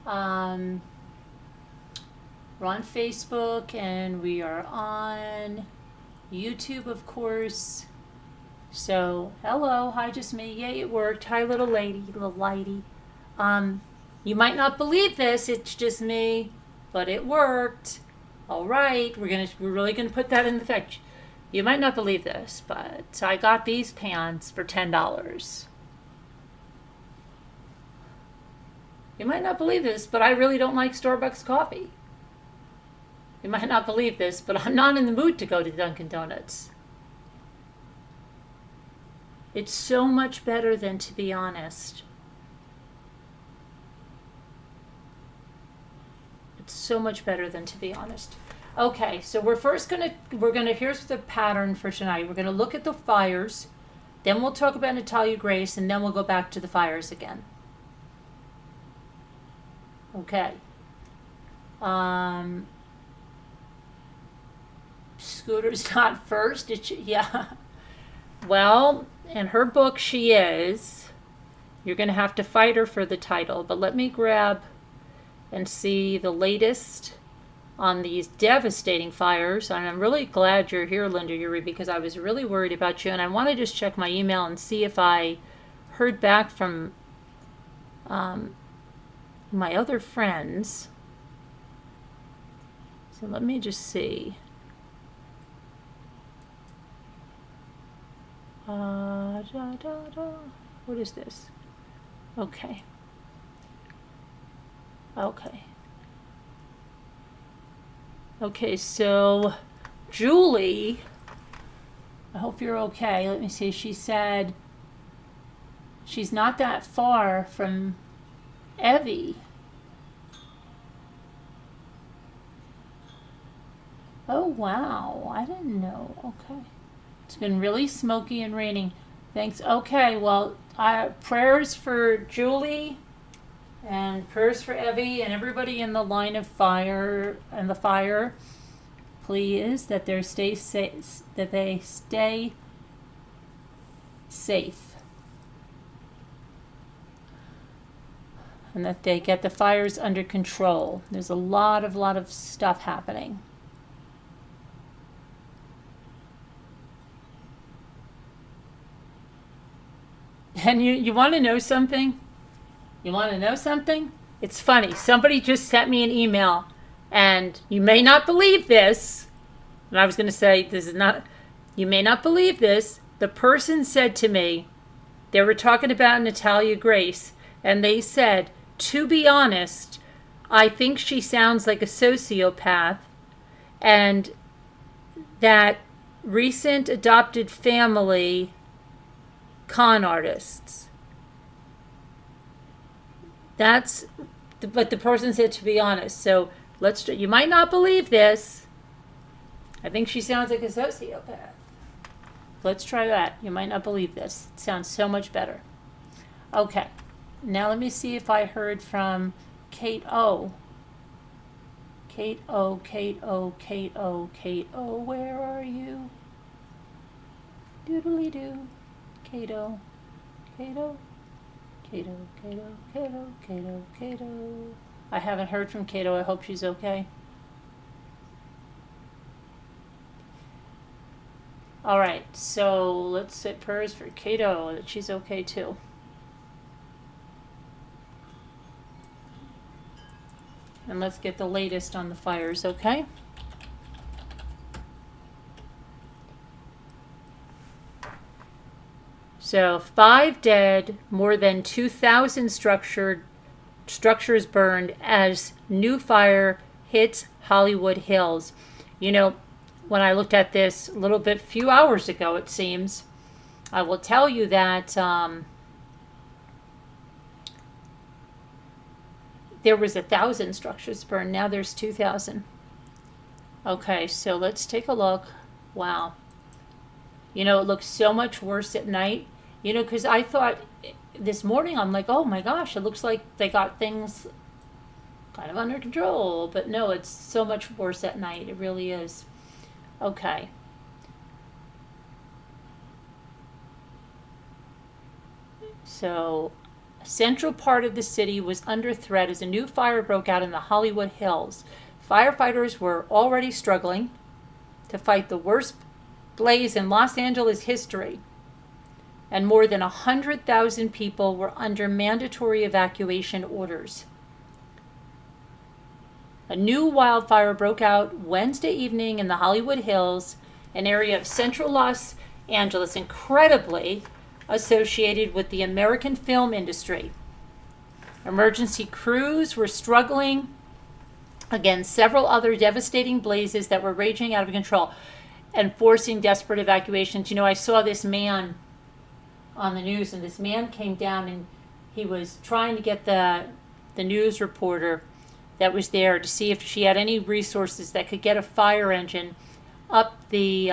Um, we're on Facebook and we are on YouTube, of course. So, hello, hi, just me. Yay, it worked. Hi, little lady, little lady. Um, you might not believe this. It's just me, but it worked. All right, we're really gonna put that in the fact. You might not believe this, but I got these pants for $10. You might not believe this, but I really don't like Starbucks coffee. You might not believe this, but I'm not in the mood to go to Dunkin' Donuts. It's so much better than, to be honest. It's so much better than, to be honest. Okay, so here's the pattern for tonight. We're gonna look at the fires, then we'll talk about Natalia Grace, and then we'll go back to the fires again. Okay. Scooter's not first. Did she? Yeah. Well, in her book, she is. You're going to have to fight her for the title, but let me grab and see the latest on these devastating fires. And I'm really glad you're here, Linda Yuri, because I was really worried about you. And I want to just check my email and see if I heard back from my other friends. So let me just see. What is this? Okay. Okay. Okay, so Julie, I hope you're okay. Let me see. She said she's not that far from Evie. Oh, wow. I didn't know. Okay. It's been really smoky and raining. Thanks. Okay, well, prayers for Julie and prayers for Evie and everybody in the line of fire and the fire. Please, that they stay safe. That they stay safe. And that they get the fires under control. There's a lot of stuff happening. And you want to know something? You want to know something? It's funny. Somebody just sent me an email, and you may not believe this. And I was going to say, this is not, you may not believe this. The person said to me, they were talking about Natalia Grace, and they said, to be honest, I think she sounds like a sociopath, and that recent adopted family con artists. That's but the person said, to be honest. So you might not believe this. I think she sounds like a sociopath. Let's try that. You might not believe this. It sounds so much better. Okay. Now let me see if I heard from Kate O. Kate O, Kate O, Kate O, Kate O, where are you? Doodly doo. Cato, Cato, Cato, Cato, Cato, Cato, Cato. I haven't heard from Cato. I hope she's okay. All right, so let's say prayers for Cato that she's okay too. And let's get the latest on the fires, okay? So 5 dead, more than 2,000 structures burned as new fire hits Hollywood Hills. You know, when I looked at this a little bit, few hours ago, it seems, I will tell you that there was 1,000 structures burned. Now there's 2,000. Okay, so let's take a look. Wow. You know, it looks so much worse at night. You know, because I thought this morning, I'm like, oh my gosh, it looks like they got things kind of under control. But no, it's so much worse at night. It really is. Okay. So A central part of the city was under threat as a new fire broke out in the Hollywood Hills. Firefighters were already struggling to fight the worst blaze in Los Angeles history, and more than 100,000 people were under mandatory evacuation orders. A new wildfire broke out Wednesday evening in the Hollywood Hills, an area of central Los Angeles incredibly associated with the American film industry. Emergency crews were struggling against several other devastating blazes that were raging out of control and forcing desperate evacuations. You know, I saw this man on the news, and this man came down and he was trying to get the news reporter that was there to see if she had any resources that could get a fire engine up the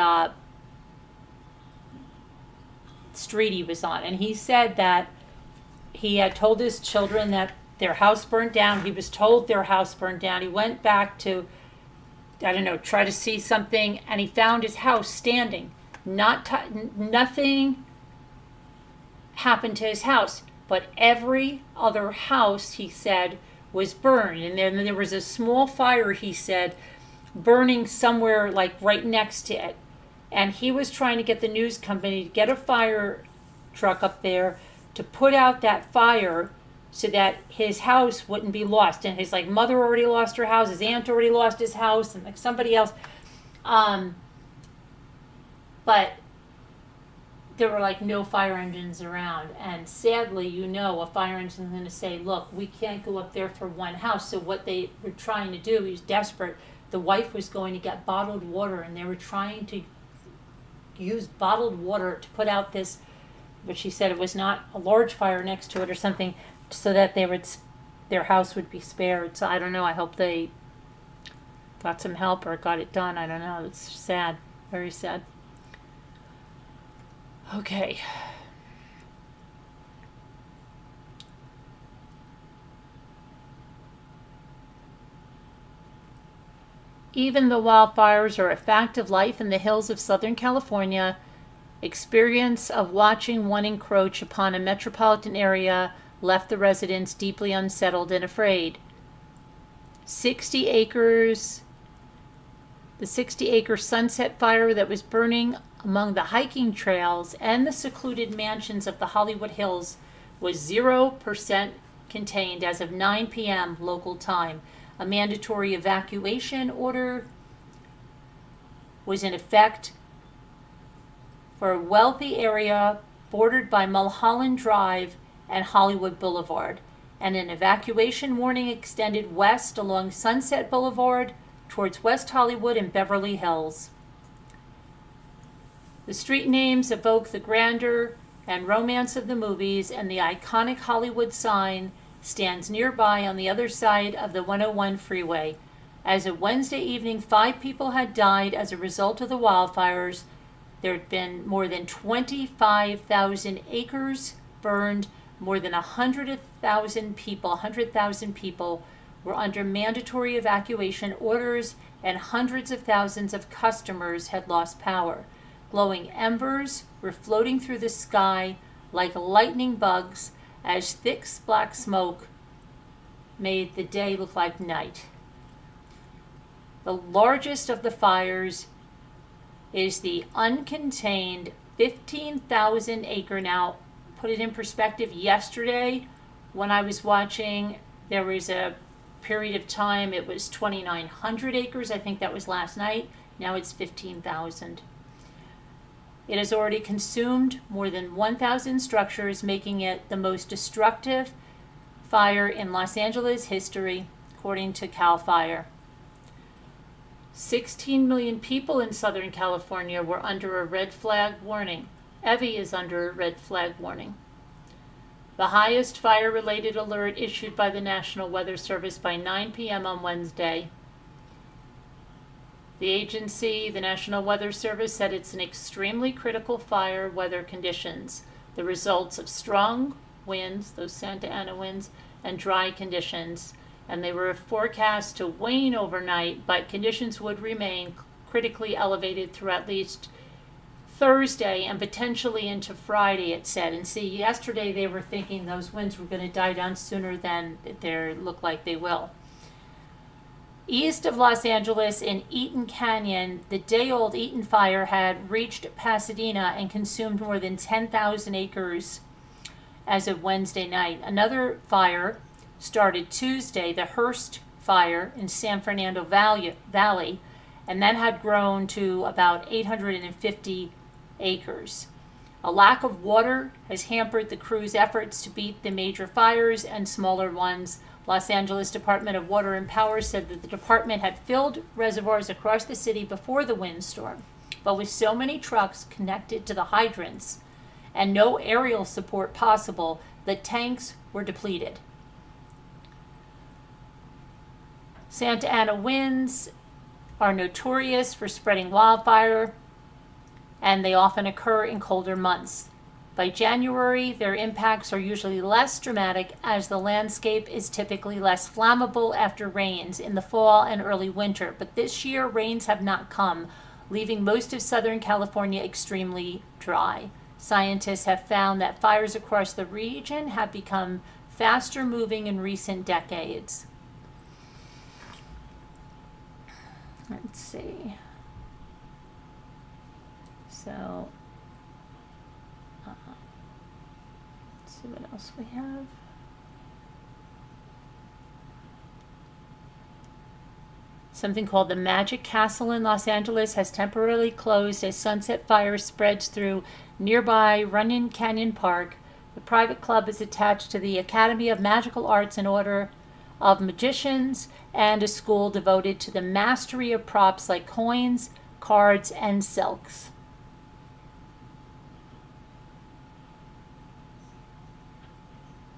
street he was on. And he said that he had told his children that their house burned down. He was told their house burned down. He went back to, I don't know, try to see something, and he found his house standing. Nothing happened to his house, but every other house, he said, was burned. And then there was a small fire, he said, burning somewhere like right next to it. And he was trying to get the news company to get a fire truck up there to put out that fire so that his house wouldn't be lost. And his mother already lost her house, his aunt already lost his house, and somebody else. But there were no fire engines around. And sadly, a fire engine is going to say, look, we can't go up there for one house. So what they were trying to do, he was desperate. The wife was going to get bottled water, and they were trying to use bottled water to put out this, but she said it was not a large fire next to it or something, so that their house would be spared. So I don't know. I hope they got some help or got it done. I don't know. It's sad. Very sad. Okay. Even though wildfires are a fact of life in the hills of Southern California, experience of watching one encroach upon a metropolitan area left the residents deeply unsettled and afraid. The 60-acre Sunset Fire that was burning among the hiking trails and the secluded mansions of the Hollywood Hills was 0% contained as of 9 p.m. local time. A mandatory evacuation order was in effect for a wealthy area bordered by Mulholland Drive and Hollywood Boulevard, and an evacuation warning extended west along Sunset Boulevard towards West Hollywood and Beverly Hills. The street names evoke the grandeur and romance of the movies, and the iconic Hollywood sign stands nearby on the other side of the 101 freeway. As of Wednesday evening, 5 people had died as a result of the wildfires. There had been more than 25,000 acres burned. More than 100,000 people were under mandatory evacuation orders, and hundreds of thousands of customers had lost power. Glowing embers were floating through the sky like lightning bugs as thick black smoke made the day look like night. The largest of the fires is the uncontained 15,000 acre. Now, put it in perspective, yesterday when I was watching, there was a period of time it was 2,900 acres. I think that was last night. Now it's 15,000. It has already consumed more than 1,000 structures, making it the most destructive fire in Los Angeles history, according to CAL FIRE. 16 million people in Southern California were under a red flag warning. Evie is under a red flag warning. The highest fire-related alert issued by the National Weather Service by 9 p.m. on Wednesday. The agency, the National Weather Service, said it's an extremely critical fire weather conditions, the results of strong winds, those Santa Ana winds, and dry conditions, and they were forecast to wane overnight, but conditions would remain critically elevated through at least Thursday and potentially into Friday, it said. And see, yesterday they were thinking those winds were going to die down sooner than they look like they will. East of Los Angeles in Eaton Canyon, the day-old Eaton fire had reached Pasadena and consumed more than 10,000 acres as of Wednesday night. Another fire started Tuesday, the Hearst fire in San Fernando Valley, and that had grown to about 850 acres. A lack of water has hampered the crew's efforts to beat the major fires and smaller ones. Los Angeles Department of Water and Power said that the department had filled reservoirs across the city before the windstorm, but with so many trucks connected to the hydrants and no aerial support possible, the tanks were depleted. Santa Ana winds are notorious for spreading wildfire, and they often occur in colder months. By January, their impacts are usually less dramatic as the landscape is typically less flammable after rains in the fall and early winter. But this year, rains have not come, leaving most of Southern California extremely dry. Scientists have found that fires across the region have become faster moving in recent decades. Let's see. So, let's see what else we have. Something called the Magic Castle in Los Angeles has temporarily closed as Sunset Fire spreads through nearby Runyon Canyon Park. The private club is attached to the Academy of Magical Arts and Order of Magicians and a school devoted to the mastery of props like coins, cards, and silks.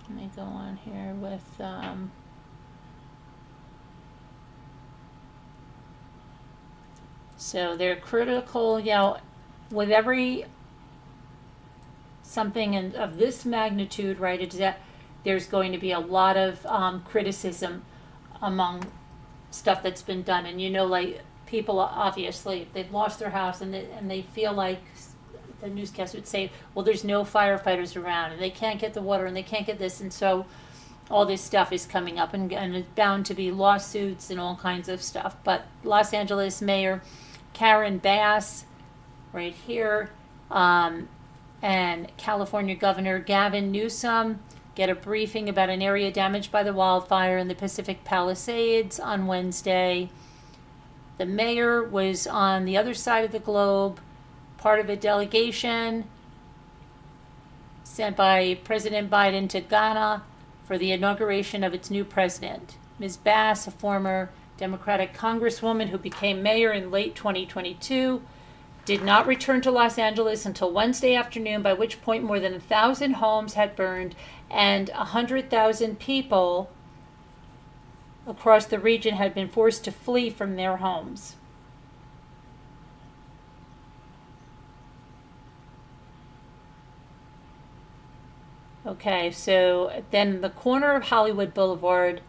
Let me go on here with so they're critical, with every something of this magnitude, right? It's that there's going to be a lot of criticism among stuff that's been done, and like people obviously they've lost their house and they feel like the newscast would say, well, there's no firefighters around and they can't get the water and they can't get this, and so all this stuff is coming up and it's bound to be lawsuits and all kinds of stuff. But Los Angeles Mayor Karen Bass, right here, and California Governor Gavin Newsom get a briefing about an area damaged by the wildfire in the Pacific Palisades on Wednesday. The mayor was on the other side of the globe, part of a delegation sent by President Biden to Ghana for the inauguration of its new president. Ms. Bass, a former Democratic congresswoman who became mayor in late 2022, did not return to Los Angeles until Wednesday afternoon, by which point more than 1,000 homes had burned and 100,000 people across the region had been forced to flee from their homes. Okay, so then the corner of Hollywood Boulevard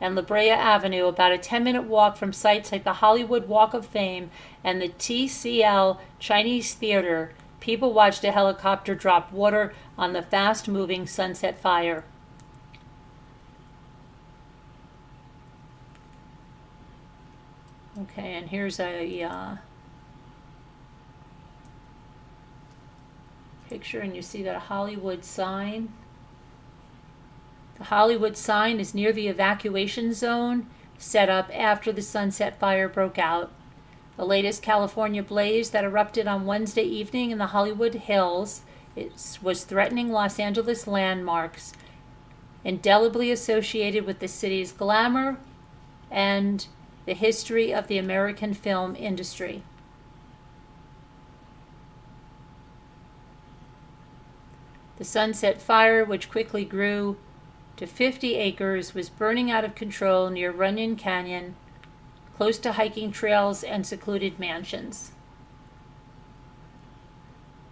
and La Brea Avenue, about a 10-minute walk from sites like the Hollywood Walk of Fame and the TCL Chinese Theater, people watched a helicopter drop water on the fast-moving Sunset Fire. Okay, and here's a picture, and you see that Hollywood sign. The Hollywood sign is near the evacuation zone set up after the Sunset Fire broke out. The latest California blaze that erupted on Wednesday evening in the Hollywood Hills was threatening Los Angeles landmarks, indelibly associated with the city's glamour and the history of the American film industry. The Sunset Fire, which quickly grew to 50 acres, was burning out of control near Runyon Canyon, close to hiking trails and secluded mansions.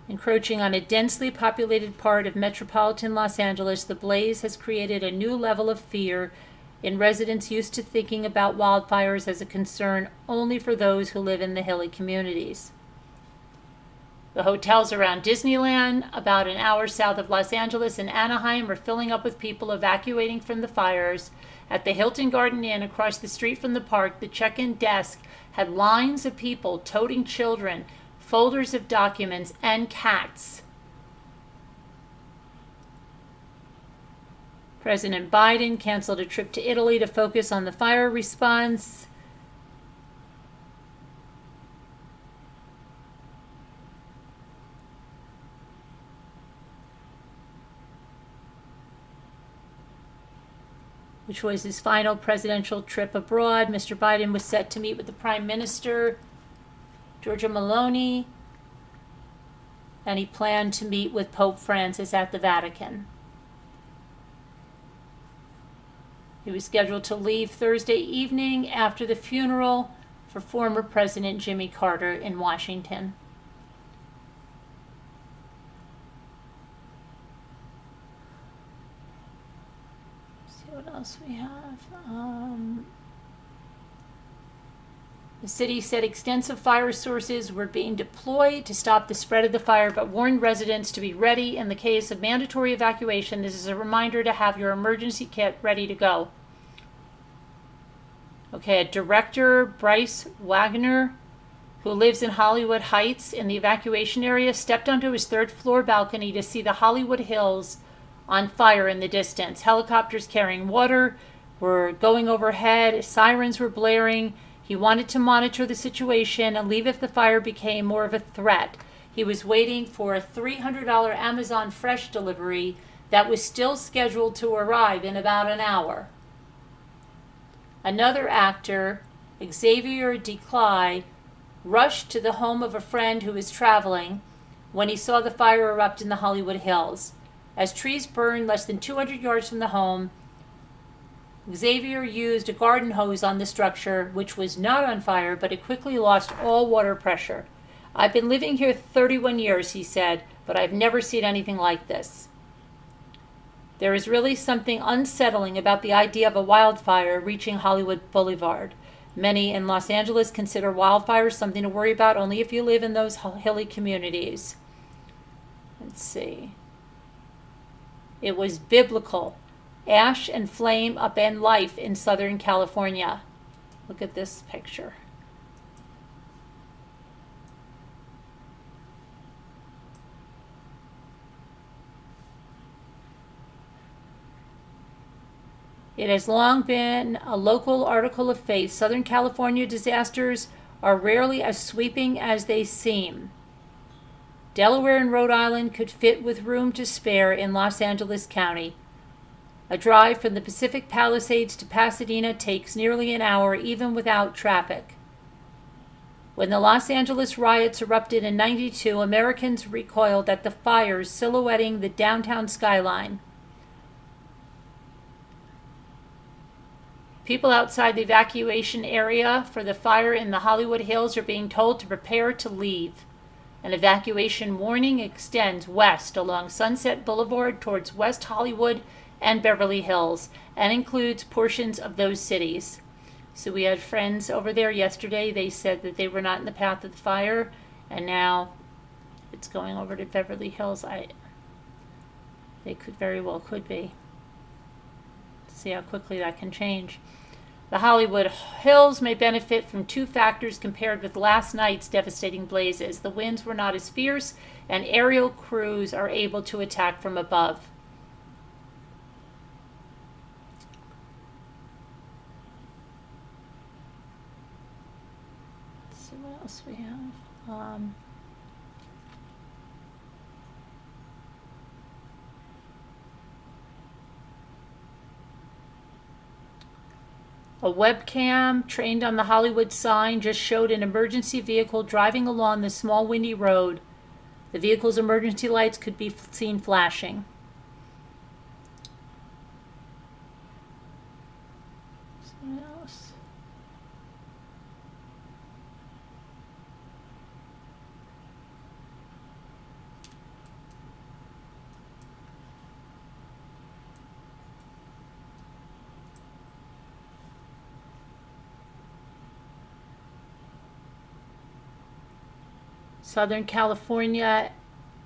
Encroaching on a densely populated part of metropolitan Los Angeles, the blaze has created a new level of fear in residents used to thinking about wildfires as a concern only for those who live in the hilly communities. The hotels around Disneyland, about an hour south of Los Angeles and Anaheim, are filling up with people evacuating from the fires. At the Hilton Garden Inn across the street from the park, the check-in desk had lines of people toting children, folders of documents, and cats. President Biden canceled a trip to Italy to focus on the fire response. Which was his final presidential trip abroad. Mr. Biden was set to meet with the Prime Minister, Giorgia Meloni, and he planned to meet with Pope Francis at the Vatican. He was scheduled to leave Thursday evening after the funeral for former President Jimmy Carter in Washington. What else we have? The city said extensive fire sources were being deployed to stop the spread of the fire, but warned residents to be ready in the case of mandatory evacuation. This is a reminder to have your emergency kit ready to go. Okay, Director Bryce Wagner, who lives in Hollywood Heights in the evacuation area, stepped onto his third-floor balcony to see the Hollywood Hills on fire in the distance. Helicopters carrying water were going overhead. Sirens were blaring. He wanted to monitor the situation and leave if the fire became more of a threat. He was waiting for a $300 Amazon Fresh delivery that was still scheduled to arrive in about an hour. Another actor, Xavier Decly, rushed to the home of a friend who was traveling when he saw the fire erupt in the Hollywood Hills. As trees burned less than 200 yards from the home, Xavier used a garden hose on the structure, which was not on fire, but it quickly lost all water pressure. I've been living here 31 years, he said, but I've never seen anything like this. There is really something unsettling about the idea of a wildfire reaching Hollywood Boulevard. Many in Los Angeles consider wildfires something to worry about only if you live in those hilly communities. Let's see. It was biblical. Ash and flame upend life in Southern California. Look at this picture. It has long been a local article of faith. Southern California disasters are rarely as sweeping as they seem. Delaware and Rhode Island could fit with room to spare in Los Angeles County. A drive from the Pacific Palisades to Pasadena takes nearly an hour, even without traffic. When the Los Angeles riots erupted in '92, Americans recoiled at the fires silhouetting the downtown skyline. People outside the evacuation area for the fire in the Hollywood Hills are being told to prepare to leave. An evacuation warning extends west along Sunset Boulevard towards West Hollywood and Beverly Hills, and includes portions of those cities. So we had friends over there yesterday. They said that they were not in the path of the fire, and now it's going over to Beverly Hills. They could very well could be. See how quickly that can change. The Hollywood Hills may benefit from two factors compared with last night's devastating blazes. The winds were not as fierce, and aerial crews are able to attack from above. Let's see what else we have. A webcam trained on the Hollywood sign just showed an emergency vehicle driving along the small windy road. The vehicle's emergency lights could be seen flashing. Something else. Southern California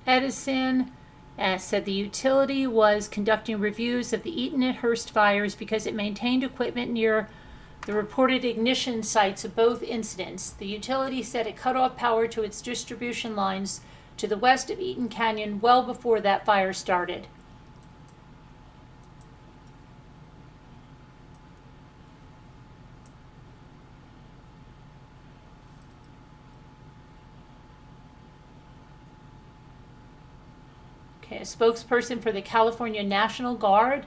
Edison said the utility was conducting reviews of the Eaton and Hearst fires because it maintained equipment near the reported ignition sites of both incidents. The utility said it cut off power to its distribution lines to the west of Eaton Canyon well before that fire started. Okay, a spokesperson for the California National Guard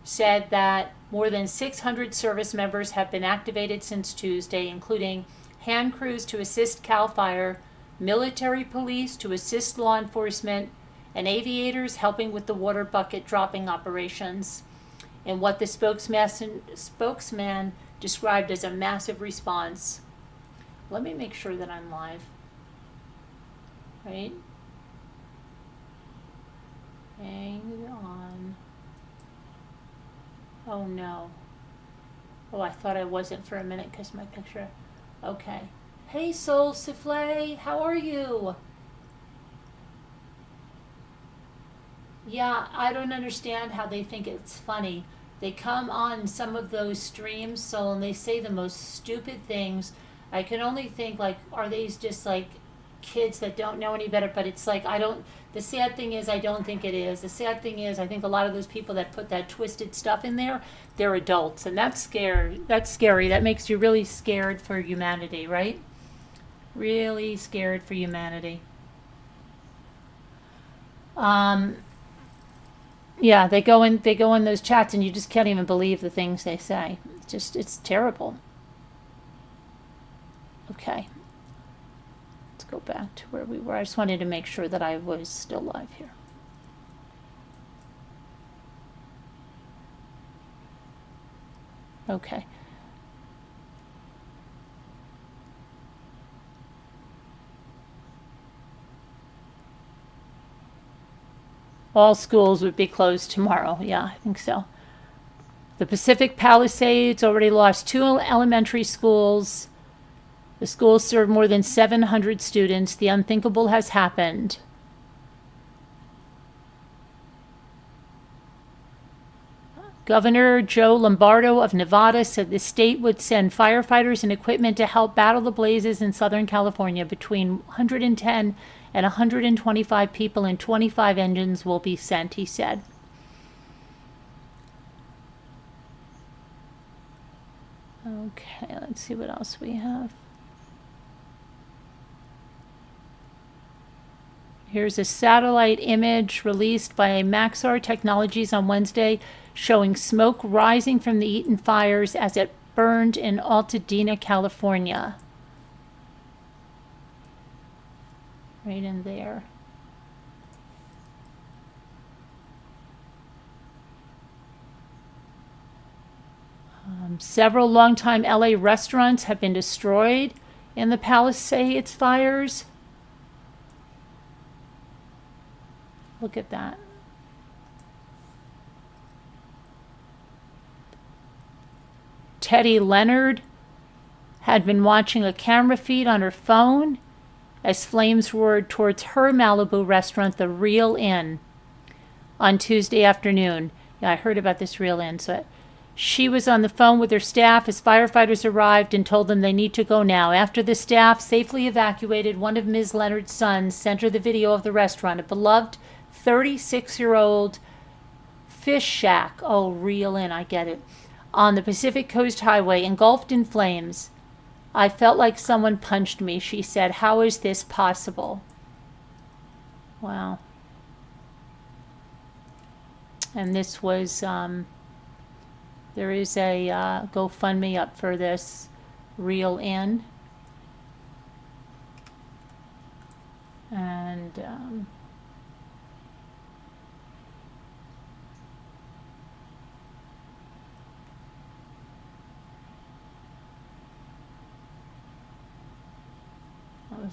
said that more than 600 service members have been activated since Tuesday, including hand crews to assist CAL FIRE, military police to assist law enforcement, and aviators helping with the water bucket dropping operations in what the spokesman described as a massive response. Let me make sure that I'm live. Right? Hang on. Oh no. Oh, I thought I wasn't for a minute because my picture. Okay. Hey, Soul Souffle, how are you? Yeah, I don't understand how they think it's funny. They come on some of those streams, Soul, and they say the most stupid things. I can only think, like, are these just like kids that don't know any better? But it's like, the sad thing is, I don't think it is. The sad thing is, I think a lot of those people that put that twisted stuff in there, they're adults, and that's scary. That's scary. That makes you really scared for humanity, right? Really scared for humanity. Yeah, they go in those chats, and you just can't even believe the things they say. It's terrible. Okay. Go back to where we were. I just wanted to make sure that I was still live here. Okay. All schools would be closed tomorrow. Yeah, I think so. The Pacific Palisades already lost 2 elementary schools. The schools serve more than 700 students. The unthinkable has happened. Governor Joe Lombardo of Nevada said the state would send firefighters and equipment to help battle the blazes in Southern California. Between 110 and 125 people and 25 engines will be sent, he said. Okay, let's see what else we have. Here's a satellite image released by Maxar Technologies on Wednesday showing smoke rising from the Eaton fires as it burned in Altadena, California. Right in there. Several longtime LA restaurants have been destroyed in the Palisades fires. Look at that. Teddy Leonard had been watching a camera feed on her phone as flames roared towards her Malibu restaurant, the Real Inn, on Tuesday afternoon. Yeah, I heard about this Real Inn. So she was on the phone with her staff as firefighters arrived and told them they need to go now. After the staff safely evacuated, one of Ms. Leonard's sons sent her the video of the restaurant, a beloved 36-year-old fish shack. Oh, Real Inn, I get it. On the Pacific Coast Highway, engulfed in flames. I felt like someone punched me, she said. How is this possible? Wow. And this was, there is a GoFundMe up for this Real Inn. And,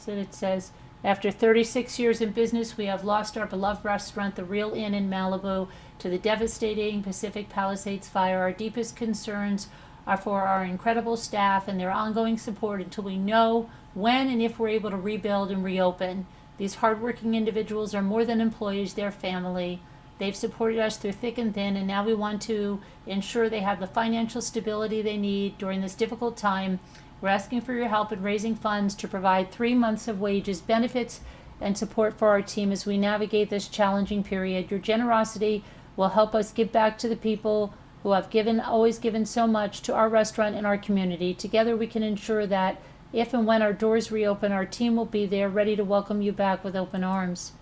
it says, after 36 years in business, we have lost our beloved restaurant, the Real Inn in Malibu, to the devastating Pacific Palisades fire. Our deepest concerns are for our incredible staff and their ongoing support until we know when and if we're able to rebuild and reopen. These hardworking individuals are more than employees, they're family. They've supported us through thick and thin, and now we want to ensure they have the financial stability they need during this difficult time. We're asking for your help in raising funds to provide 3 months of wages, benefits, and support for our team as we navigate this challenging period. Your generosity will help us give back to the people who have always given so much to our restaurant and our community. Together we can ensure that if and when our doors reopen, our team will be there ready to welcome you back with open arms.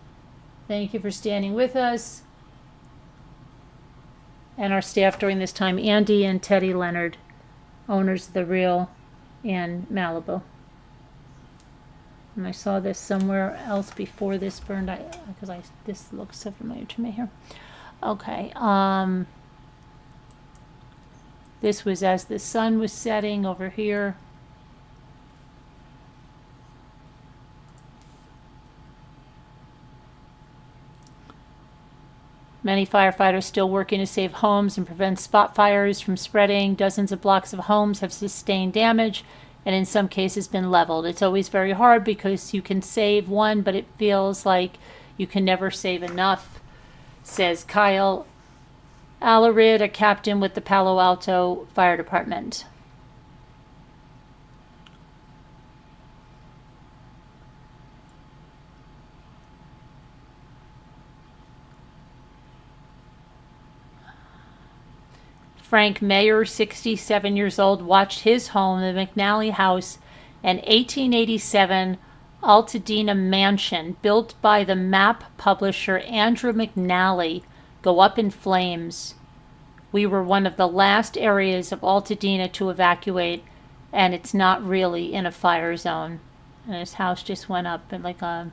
Thank you for standing with us and our staff during this time. Andy and Teddy Leonard, owners of the Real in Malibu. And I saw this somewhere else before this burned, because this looks so familiar to me here. Okay, this was as the sun was setting over here. Many firefighters still working to save homes and prevent spot fires from spreading. Dozens of blocks of homes have sustained damage and in some cases been leveled. It's always very hard because you can save one, but it feels like you can never save enough, says Kyle Alarid, a captain with the Palo Alto Fire Department. Frank Mayer, 67 years old, watched his home, the McNally House, an 1887 Altadena mansion built by the map publisher Andrew McNally, go up in flames. We were one of the last areas of Altadena to evacuate, and it's not really in a fire zone. And his house just went up in like a,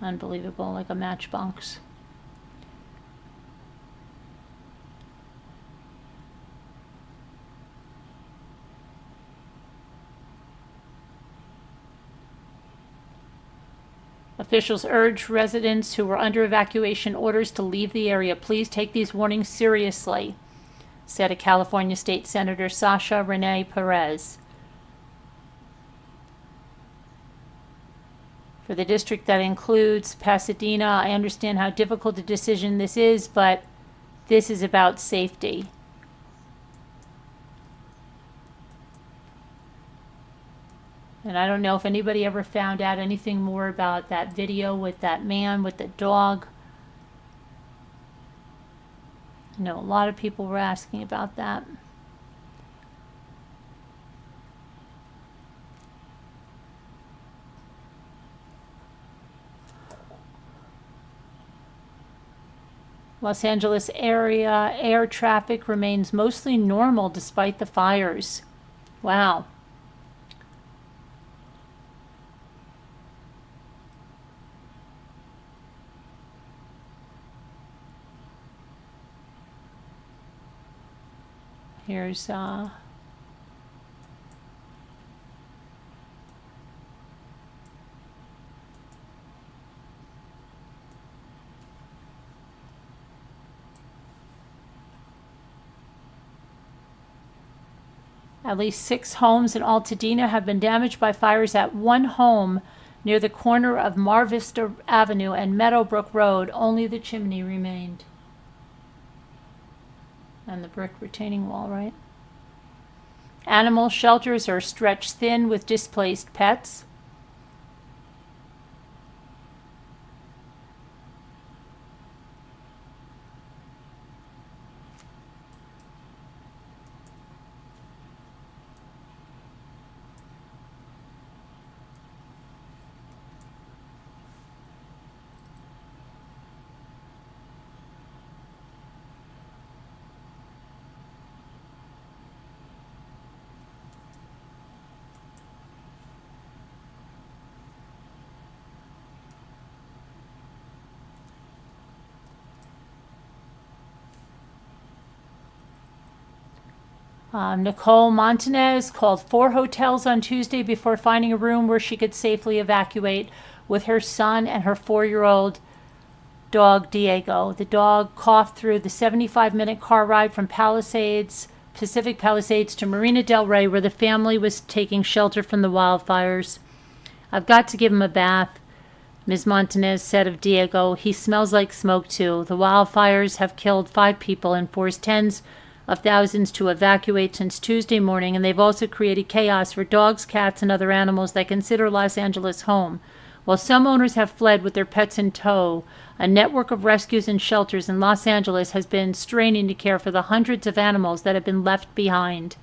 unbelievable, like a matchbox. Officials urge residents who were under evacuation orders to leave the area. Please take these warnings seriously, said a California State Senator, Sasha Renee Perez. For the district that includes Pasadena, I understand how difficult a decision this is, but this is about safety. And I don't know if anybody ever found out anything more about that video with that man with the dog. I know a lot of people were asking about that. Los Angeles area air traffic remains mostly normal despite the fires. Wow. Here's at least 6 homes in Altadena have been damaged by fires at one home near the corner of Mar Vista Avenue and Meadowbrook Road. Only the chimney remained. And the brick retaining wall, right? Animal shelters are stretched thin with displaced pets. Nicole Montanez called 4 hotels on Tuesday before finding a room where she could safely evacuate with her son and her 4-year-old dog, Diego. The dog coughed through the 75-minute car ride from Palisades Pacific Palisades to Marina del Rey, where the family was taking shelter from the wildfires. I've got to give him a bath, Ms. Montanez said of Diego. He smells like smoke, too. The wildfires have killed 5 people and forced tens of thousands to evacuate since Tuesday morning, and they've also created chaos for dogs, cats, and other animals that consider Los Angeles home. While some owners have fled with their pets in tow, a network of rescues and shelters in Los Angeles has been straining to care for the hundreds of animals that have been left behind.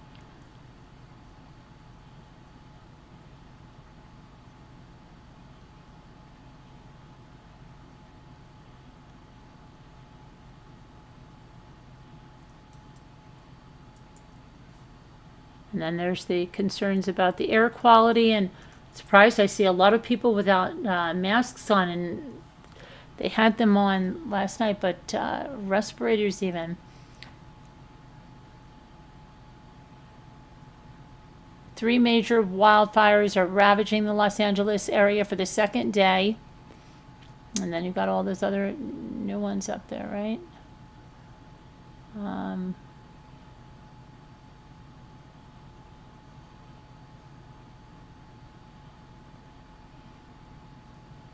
And then there's the concerns about the air quality, and surprised I see a lot of people without masks on, and they had them on last night, but respirators even. 3 major wildfires are ravaging the Los Angeles area for the second day. And then you've got all those other new ones up there, right?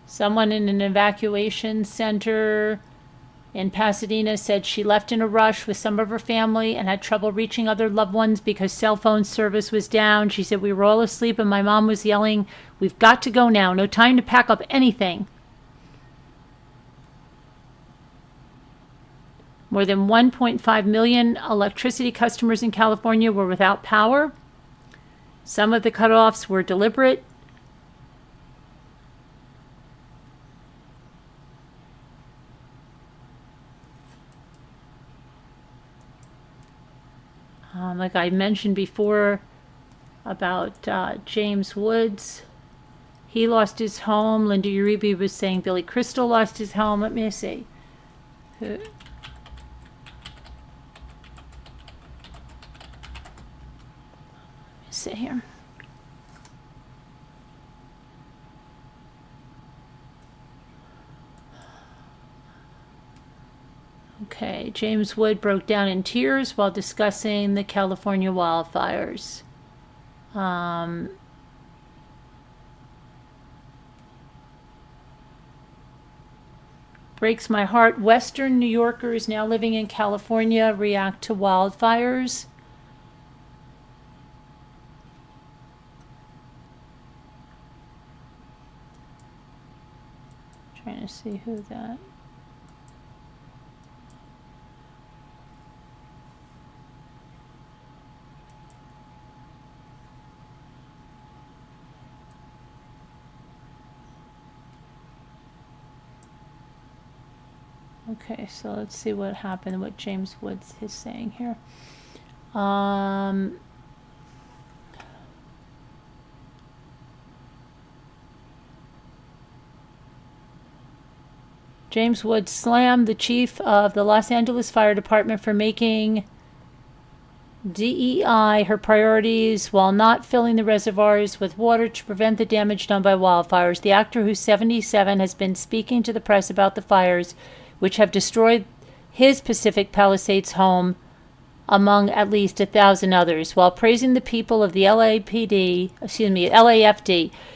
Someone in an evacuation center in Pasadena said she left in a rush with some of her family and had trouble reaching other loved ones because cell phone service was down. She said, "We were all asleep and my mom was yelling, 'We've got to go now. No time to pack up anything.'" More than 1.5 million electricity customers in California were without power. Some of the cutoffs were deliberate. Like I mentioned before about James Woods, he lost his home. Linda Uribe was saying Billy Crystal lost his home. Let me see. Let me see here. Okay, James Wood broke down in tears while discussing the California wildfires. Breaks my heart. Western New Yorkers now living in California react to wildfires. Trying to see who that. Okay, so let's see what happened, what James Woods is saying here. James Woods slammed the chief of the Los Angeles Fire Department for making DEI her priorities while not filling the reservoirs with water to prevent the damage done by wildfires. The actor, who's 77, has been speaking to the press about the fires, which have destroyed his Pacific Palisades home, among at least 1,000 others. While praising the people of the LAFD,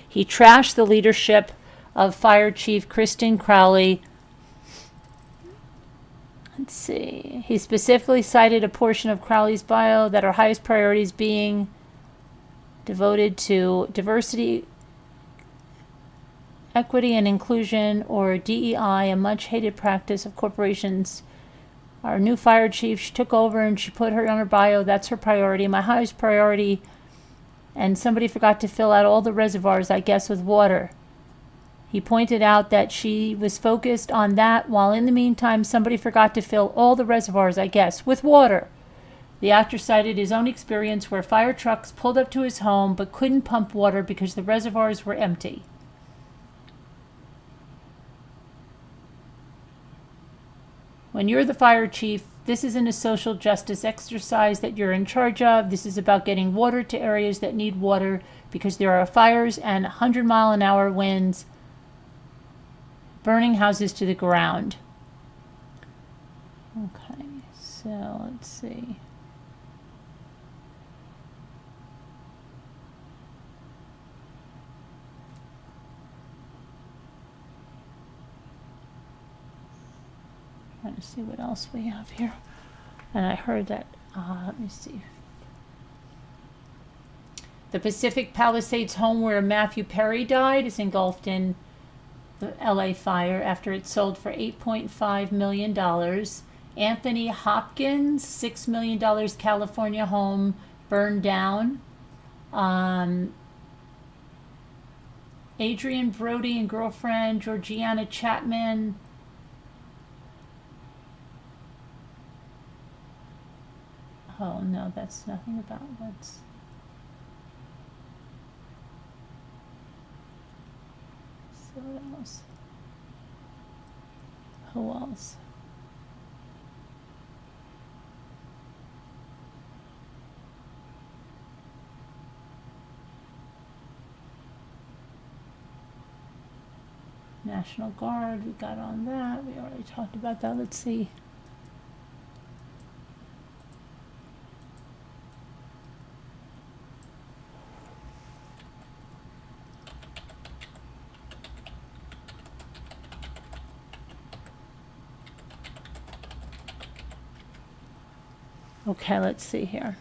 he trashed the leadership of Fire Chief Kristen Crowley. Let's see. He specifically cited a portion of Crowley's bio that our highest priorities being devoted to diversity, equity, and inclusion, or DEI, a much hated practice of corporations. Our new fire chief, she took over and she put her on her bio. That's her priority. My highest priority. And somebody forgot to fill out all the reservoirs, I guess, with water. He pointed out that she was focused on that, while in the meantime, somebody forgot to fill all the reservoirs, I guess, with water. The actor cited his own experience where fire trucks pulled up to his home but couldn't pump water because the reservoirs were empty. When you're the fire chief, this isn't a social justice exercise that you're in charge of. This is about getting water to areas that need water because there are fires and 100-mile-an-hour winds burning houses to the ground. Okay, so let's see. trying to see what else we have here. And I heard that, let me see. The Pacific Palisades home where Matthew Perry died is engulfed in the LA fire after it sold for $8.5 million. Anthony Hopkins, $6 million California home burned down. Adrian Brody and girlfriend Georgiana Chapman. Oh no, that's nothing about what's. So what else? Who else? National Guard, we got on that. We already talked about that. Let's see. Okay, let's see here.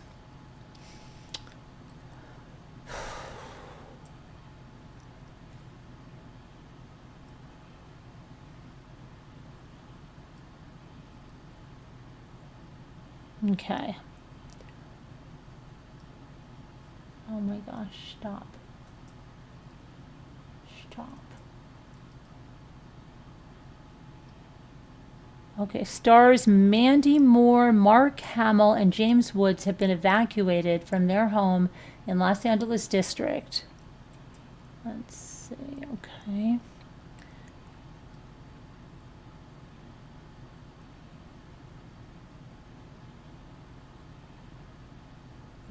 Okay. Oh my gosh, stop. Stop. Okay, stars Mandy Moore, Mark Hamill, and James Woods have been evacuated from their home in Los Angeles District. Let's see, okay.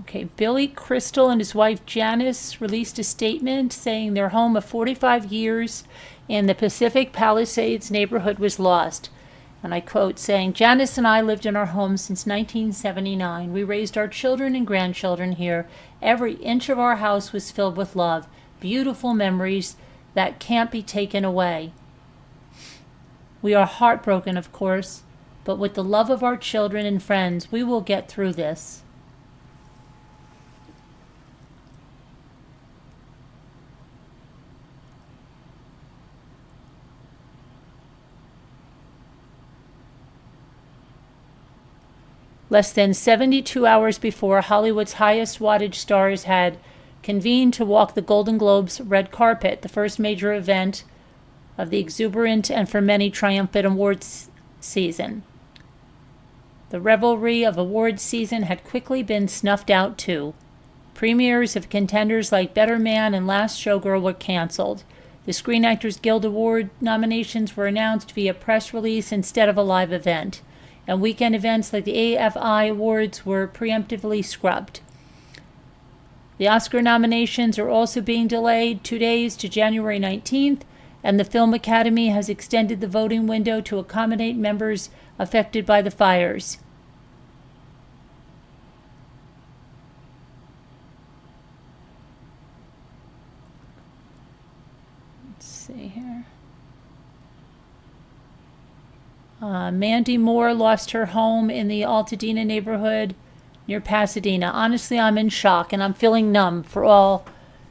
Okay, Billy Crystal and his wife Janice released a statement saying their home of 45 years in the Pacific Palisades neighborhood was lost. And I quote, saying, Janice and I lived in our home since 1979. We raised our children and grandchildren here. Every inch of our house was filled with love, beautiful memories that can't be taken away. We are heartbroken, of course, but with the love of our children and friends, we will get through this. Less than 72 hours before, Hollywood's highest wattage stars had convened to walk the Golden Globes red carpet, the first major event of the exuberant and for many triumphant awards season. The revelry of awards season had quickly been snuffed out too. Premieres of contenders like Better Man and Last Showgirl were canceled. The Screen Actors Guild Award nominations were announced via press release instead of a live event. And weekend events like the AFI Awards were preemptively scrubbed. The Oscar nominations are also being delayed 2 days to January 19th, and the Film Academy has extended the voting window to accommodate members affected by the fires. Let's see here. Mandy Moore lost her home in the Altadena neighborhood near Pasadena. Honestly, I'm in shock and I'm feeling numb for all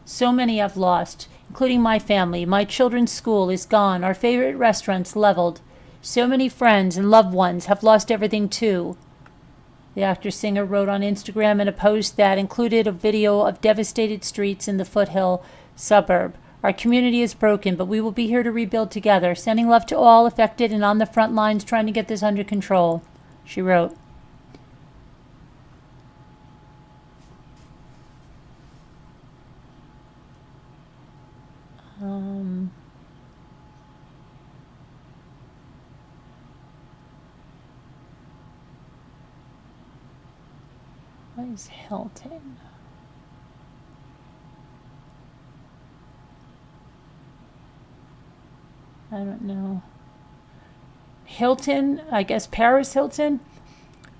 so many I've lost, including my family. My children's school is gone. Our favorite restaurants leveled. So many friends and loved ones have lost everything too. The actor-singer wrote on Instagram in a post that included a video of devastated streets in the Foothill suburb. Our community is broken, but we will be here to rebuild together, sending love to all affected and on the front lines trying to get this under control, she wrote. What is Hilton? I don't know. Hilton, I guess Paris Hilton,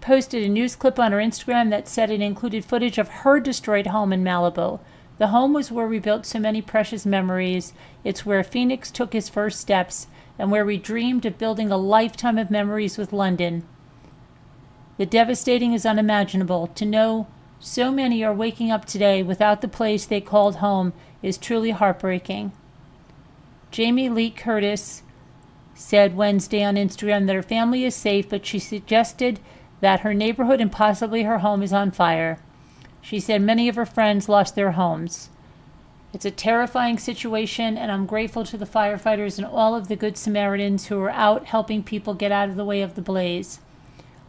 posted a news clip on her Instagram that said it included footage of her destroyed home in Malibu. The home was where we built so many precious memories. It's where Phoenix took his first steps, and where we dreamed of building a lifetime of memories with London. The devastating is unimaginable. To know so many are waking up today without the place they called home is truly heartbreaking. Jamie Lee Curtis said Wednesday on Instagram that her family is safe, but she suggested that her neighborhood and possibly her home is on fire. She said many of her friends lost their homes. It's a terrifying situation, and I'm grateful to the firefighters and all of the Good Samaritans who are out helping people get out of the way of the blaze.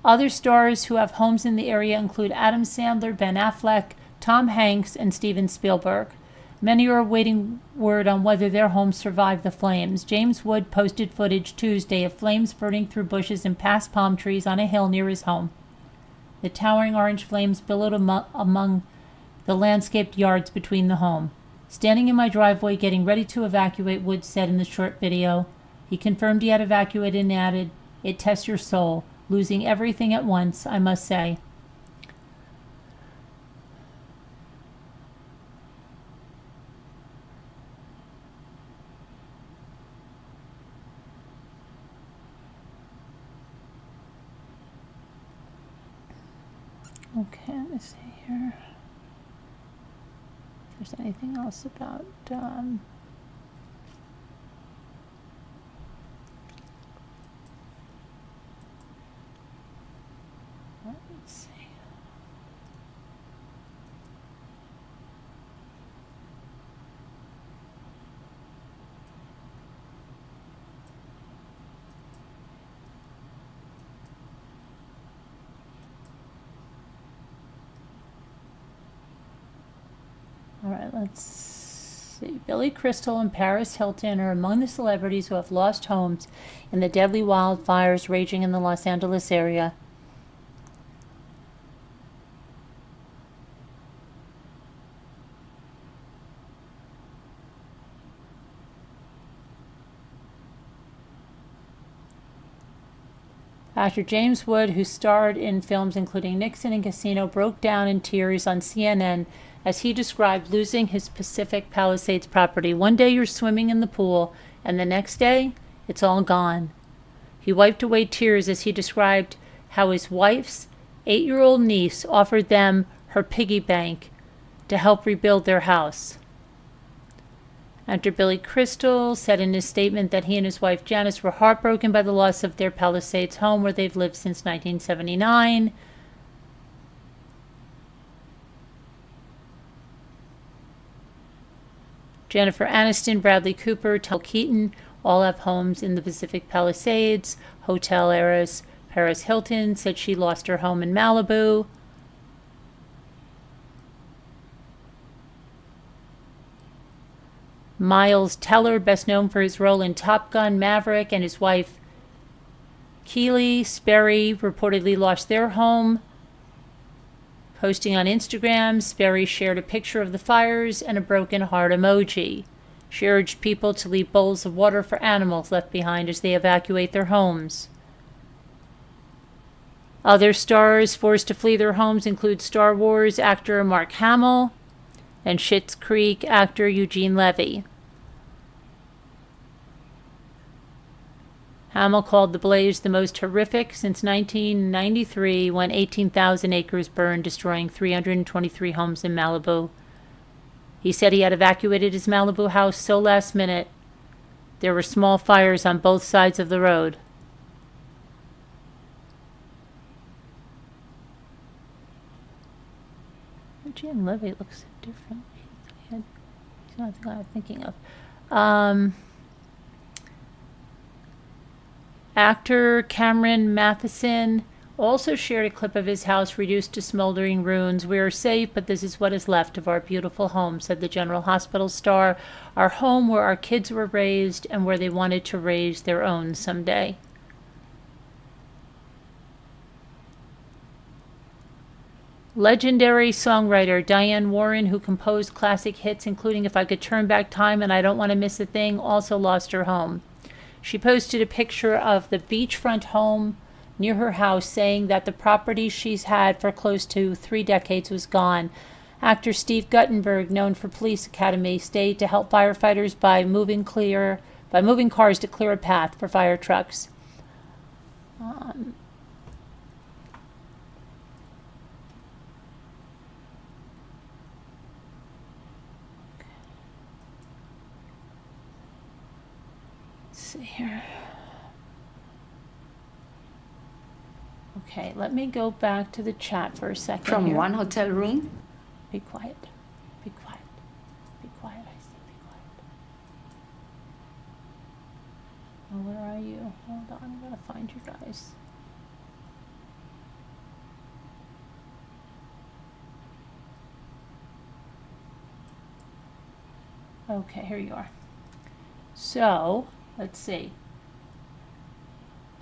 Other stars who have homes in the area include Adam Sandler, Ben Affleck, Tom Hanks, and Steven Spielberg. Many are awaiting word on whether their homes survived the flames. James Wood posted footage Tuesday of flames burning through bushes and past palm trees on a hill near his home. The towering orange flames billowed among the landscaped yards between the home. Standing in my driveway getting ready to evacuate, Wood said in the short video. He confirmed he had evacuated and added, "It tests your soul. Losing everything at once, I must say." Okay, let me see here. If there's anything else about let's see. All right, let's see. Billy Crystal and Paris Hilton are among the celebrities who have lost homes in the deadly wildfires raging in the Los Angeles area. Actor James Wood, who starred in films including Nixon and Casino, broke down in tears on CNN as he described losing his Pacific Palisades property. One day you're swimming in the pool, and the next day, it's all gone. He wiped away tears as he described how his wife's 8-year-old niece offered them her piggy bank to help rebuild their house. Actor Billy Crystal said in his statement that he and his wife Janice were heartbroken by the loss of their Palisades home where they've lived since 1979. Jennifer Aniston, Bradley Cooper, Tel Keaton all have homes in the Pacific Palisades. Hotel heiress Paris Hilton said she lost her home in Malibu. Miles Teller, best known for his role in Top Gun Maverick, and his wife Keely Sperry reportedly lost their home. Posting on Instagram, Sperry shared a picture of the fires and a broken heart emoji. She urged people to leave bowls of water for animals left behind as they evacuate their homes. Other stars forced to flee their homes include Star Wars actor Mark Hamill and Schitt's Creek actor Eugene Levy. Hamill called the blaze the most horrific since 1993 when 18,000 acres burned, destroying 323 homes in Malibu. He said he had evacuated his Malibu house so last minute there were small fires on both sides of the road. Eugene Levy looks different. He's not the guy I'm thinking of. Actor Cameron Matheson also shared a clip of his house reduced to smoldering ruins. "We are safe, but this is what is left of our beautiful home," said the General Hospital star. "Our home where our kids were raised and where they wanted to raise their own someday." Legendary songwriter Diane Warren, who composed classic hits including If I Could Turn Back Time and I Don't Want to Miss a Thing, also lost her home. She posted a picture of the beachfront home near her house, saying that the property she's had for close to 3 decades was gone. Actor Steve Guttenberg, known for Police Academy, stayed to help firefighters by moving clear by moving cars to clear a path for fire trucks. Let's see here. Okay, let me go back to the chat for a second. From here. one hotel room? Be quiet. Be quiet. Be quiet, I said. Be quiet. Oh, where are you? Hold on, I'm gonna find you guys. Okay, here you are. So, let's see.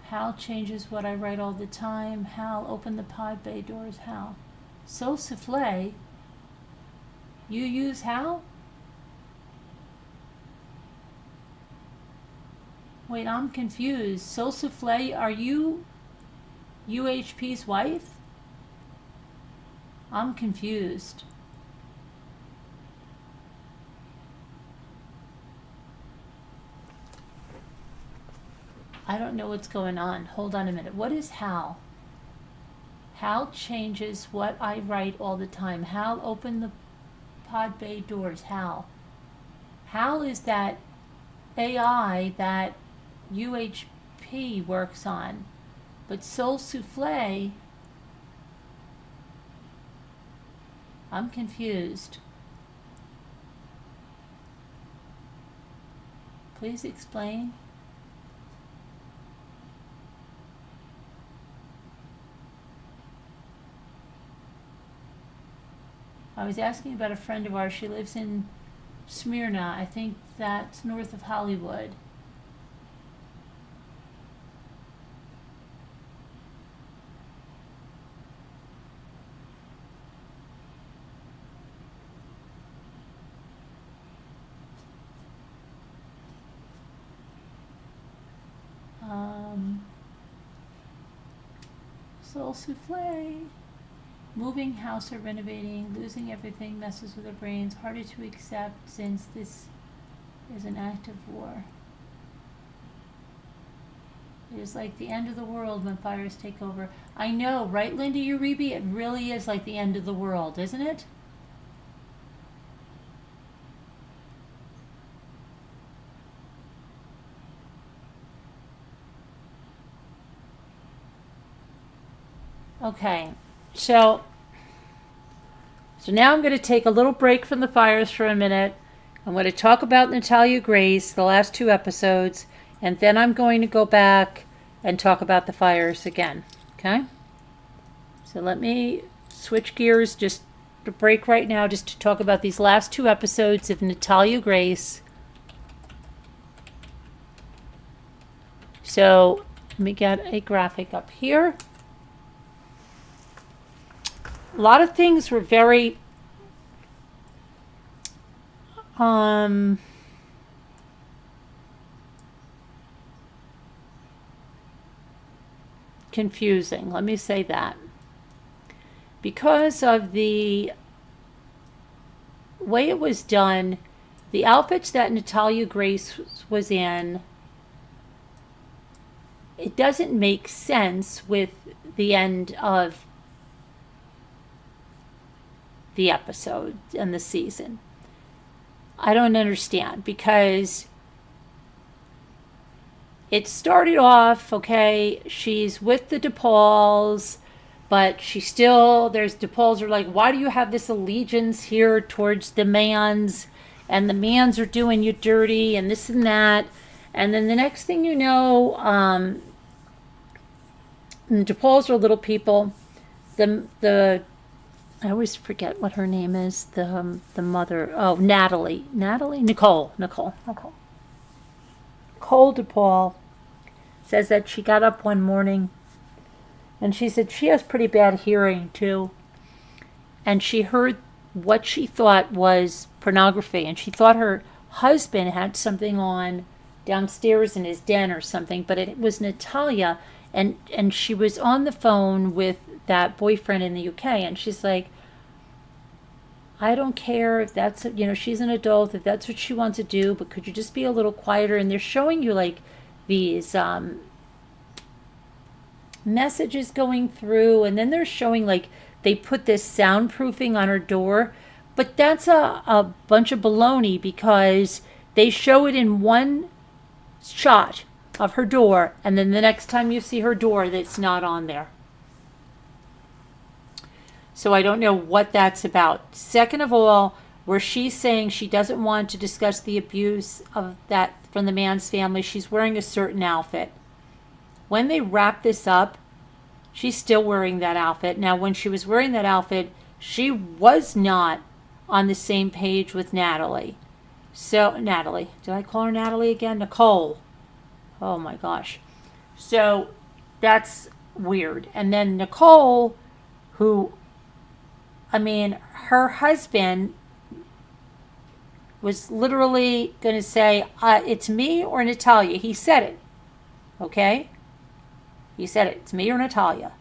Hal changes what I write all the time. Hal, open the pod bay doors. Hal. So souffle. You use Hal? Wait, I'm confused. So souffle, are you UHP's wife? I'm confused. I don't know what's going on. Hold on a minute. What is Hal? Hal changes what I write all the time. Hal, open the pod bay doors. Hal. Hal is that AI that UHP works on. But Soul Souffle, I'm confused. Please explain. I was asking about a friend of ours. She lives in Smyrna. I think that's north of Hollywood. Soul Souffle. Moving house or renovating, losing everything messes with our brains, harder to accept since this is an act of war. It is like the end of the world when fires take over. I know, right, Linda Uribe? It really is like the end of the world, isn't it? Okay. So now I'm going to take a little break from the fires for a minute. I'm going to talk about Natalia Grace, the last 2 episodes, and then I'm going to go back and talk about the fires again. Okay? So let me switch gears just to break right now just to talk about these last 2 episodes of Natalia Grace. So let me get a graphic up here. A lot of things were very confusing. Let me say that. Because of the way it was done, the outfits that Natalia Grace was in, it doesn't make sense with the end of the episode and the season. I don't understand, because it started off, okay, she's with the DePauls, but she still, there's DePauls are like, why do you have this allegiance here towards the Mans? And the Mans are doing you dirty and this and that. And then the next thing you know, the DePauls are little people. The I always forget what her name is. The mother. Oh, Nicole DePaul says that she got up one morning, and she said she has pretty bad hearing too, and she heard what she thought was pornography, and she thought her husband had something on downstairs in his den or something, but it was Natalia, and she was on the phone with that boyfriend in the UK, and she's like, I don't care if that's, she's an adult, if that's what she wants to do, but could you just be a little quieter? And they're showing you like these messages going through, and then they're showing like they put this soundproofing on her door, but that's a bunch of baloney, because they show it in one shot of her door, and then the next time you see her door, that's not on there. So I don't know what that's about. Second of all, where she's saying she doesn't want to discuss the abuse of that from the man's family, she's wearing a certain outfit. When they wrap this up, she's still wearing that outfit. Now, when she was wearing that outfit, she was not on the same page with Natalie. So, Natalie. Did I call her Natalie again? Nicole. Oh my gosh. So, that's weird. And then Nicole, who, her husband was literally going to say, it's me or Natalia. He said it. Okay? He said it. It's me or Natalia.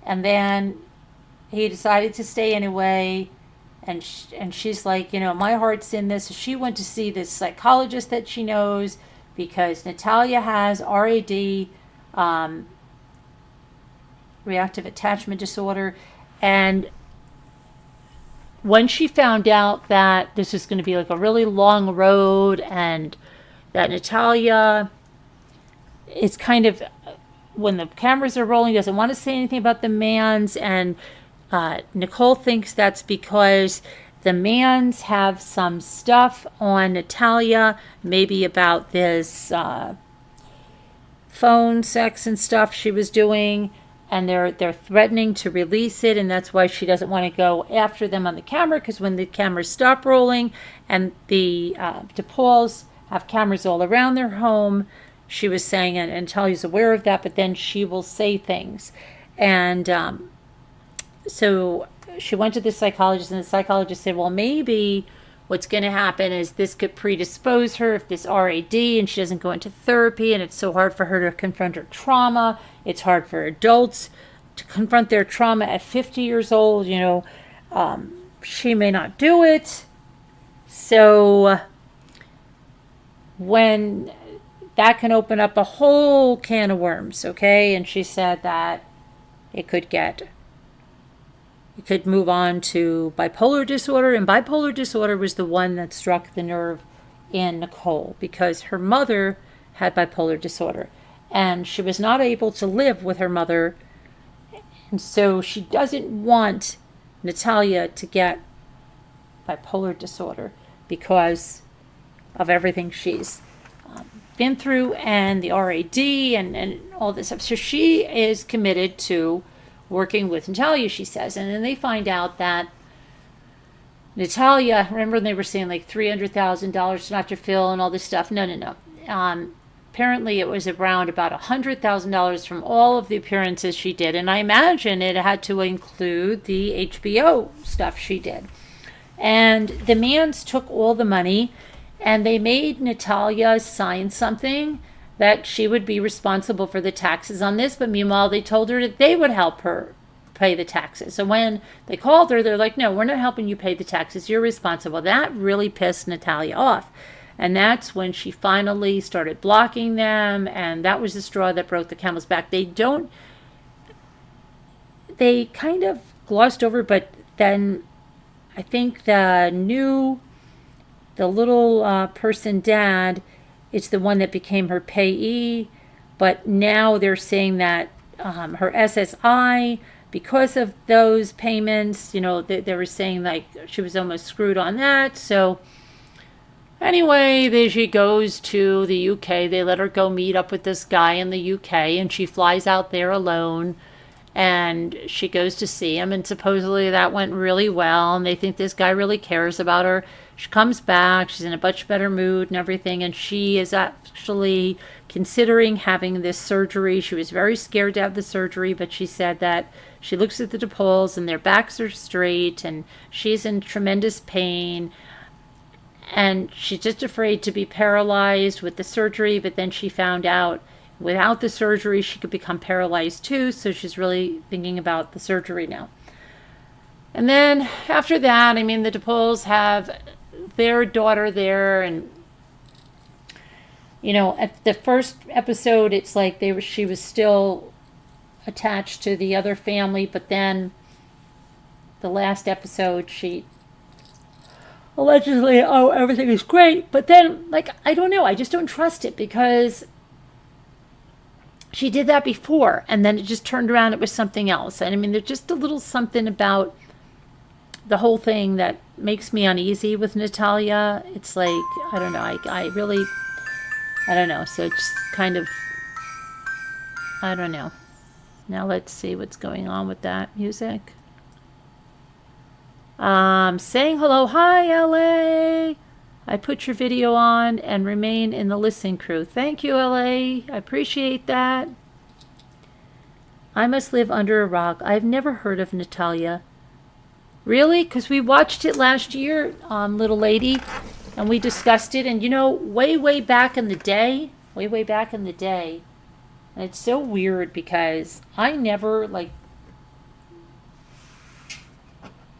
And then he decided to stay anyway. And she's like, my heart's in this. So she went to see this psychologist that she knows, because Natalia has RAD, reactive attachment disorder. And when she found out that this was going to be like a really long road, and that Natalia is kind of, when the cameras are rolling, doesn't want to say anything about the Manns, and Nicole thinks that's because the Manns have some stuff on Natalia, maybe about this phone sex and stuff she was doing, and they're threatening to release it, and that's why she doesn't want to go after them on the camera, because when the cameras stop rolling, and the DePauls have cameras all around their home, she was saying, and Natalia's aware of that, but then she will say things. And so she went to the psychologist, and the psychologist said, well, maybe what's going to happen is this could predispose her if this RAD, and she doesn't go into therapy, and it's so hard for her to confront her trauma. It's hard for adults to confront their trauma at 50 years old. She may not do it. So when that can open up a whole can of worms, okay? And she said that it could move on to bipolar disorder, and bipolar disorder was the one that struck the nerve in Nicole, because her mother had bipolar disorder, and she was not able to live with her mother, and so she doesn't want Natalia to get bipolar disorder because of everything she's been through, and the RAD and all this stuff. So she is committed to working with Natalia, she says. And then they find out that Natalia, remember they were saying like $300,000 to Dr. Phil and all this stuff? No. Apparently it was around about $100,000 from all of the appearances she did. And I imagine it had to include the HBO stuff she did. And the Manns took all the money, and they made Natalia sign something that she would be responsible for the taxes on this, but meanwhile they told her that they would help her pay the taxes. So when they called her, they're like, no, we're not helping you pay the taxes, you're responsible. That really pissed Natalia off. And that's when she finally started blocking them, and that was the straw that broke the camel's back. They kind of glossed over, but then I think the little person dad, it's the one that became her payee, but now they're saying that her SSI, because of those payments, they were saying like she was almost screwed on that. So anyway, she goes to the UK. They let her go meet up with this guy in the UK, and she flies out there alone, and she goes to see him, and supposedly that went really well, and they think this guy really cares about her. She comes back, she's in a much better mood and everything, and she is actually considering having this surgery. She was very scared to have the surgery, but she said that she looks at the DePauls and their backs are straight, and she's in tremendous pain, and she's just afraid to be paralyzed with the surgery. But then she found out without the surgery she could become paralyzed too, so she's really thinking about the surgery now. And then after that, I mean, the DePauls have their daughter there, and at the first episode, it's like she was still attached to the other family, but then the last episode, she allegedly, oh, everything is great, but then, like, I don't know, I just don't trust it because she did that before, and then it just turned around, it was something else. And I mean, there's just a little something about the whole thing that makes me uneasy with Natalia. It's like, I don't know, I really, I don't know, so it's kind of, I don't know. Now let's see what's going on with that music. Saying hello, hi LA. I put your video on and remain in the listening crew. Thank you, LA. I appreciate that. I must live under a rock. I've never heard of Natalia. Really? Because we watched it last year, little lady, and we discussed it. And way back in the day, and it's so weird because I never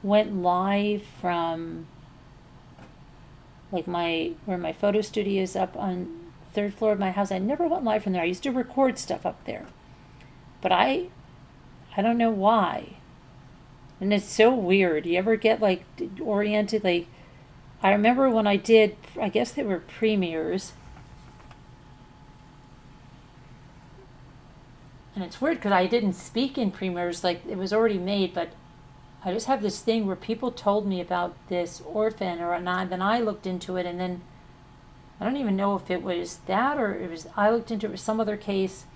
went live from where my photo studio is up on the 3rd floor of my house. I never went live from there. I used to record stuff up there, but I don't know why. And it's so weird. You ever get oriented? I remember when I did, I guess they were premieres. And it's weird because I didn't speak in premieres, it was already made, but I just have this thing where people told me about this orphan, then I looked into it, and then I don't even know if it was that or I looked into it with some other case,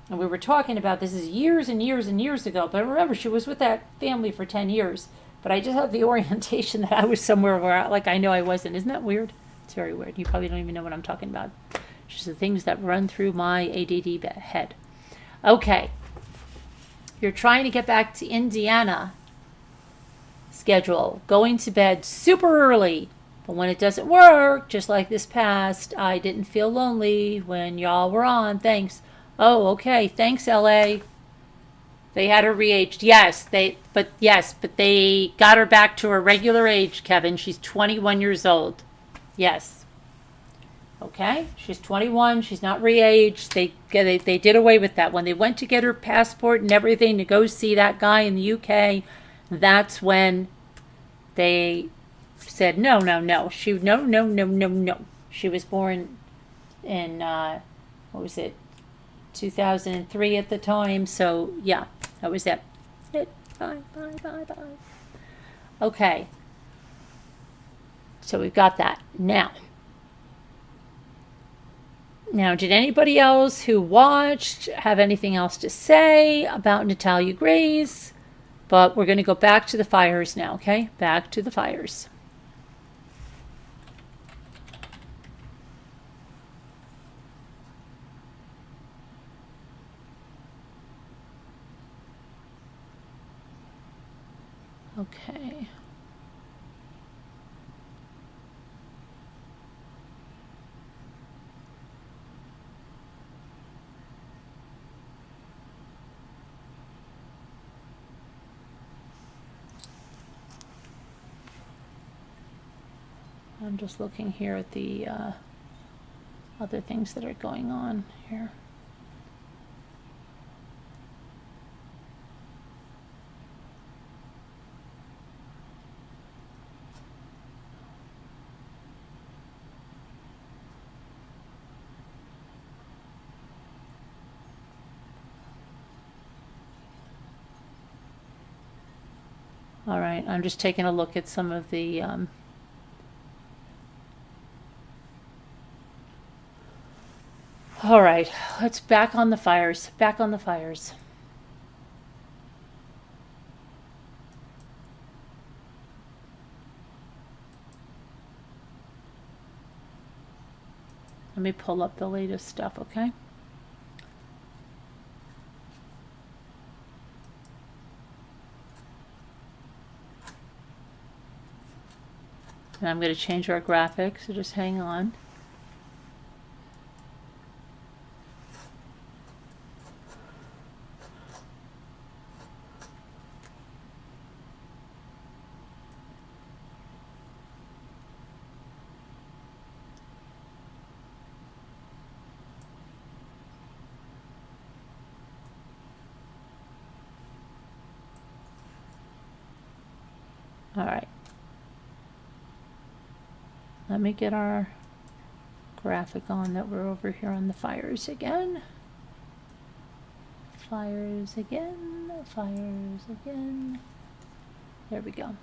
and we were talking about this is years and years and years ago. But remember, she was with that family for 10 years. But I just have the orientation that I was somewhere where I know I wasn't. Isn't that weird? It's very weird. You probably don't even know what I'm talking about. It's just the things that run through my ADD head. Okay. You're trying to get back to Indiana. Schedule. Going to bed super early. But when it doesn't work, just like this past, I didn't feel lonely when y'all were on. Thanks. Oh, okay. Thanks, LA. They had her re-aged. Yes, but they got her back to her regular age, Kevin. She's 21 years old. Yes. Okay, she's 21. She's not re-aged. They did away with that. When they went to get her passport and everything to go see that guy in the UK, that's when they said no. No. She was born in what was it, 2003 at the time. So yeah, that was it. Bye. Okay. So we've got that now. Now, did anybody else who watched have anything else to say about Natalia Grace? But we're going to go back to the fires now, okay? Back to the fires. Okay. I'm just looking here at the other things that are going on here. All right, I'm just taking a look at some of the all right, let's back on the fires. Back on the fires. Let me pull up the latest stuff, okay? And I'm going to change our graphics, so just hang on. All right. Let me get our graphic on that we're over here on the fires again. Fires again, fires again. There we go.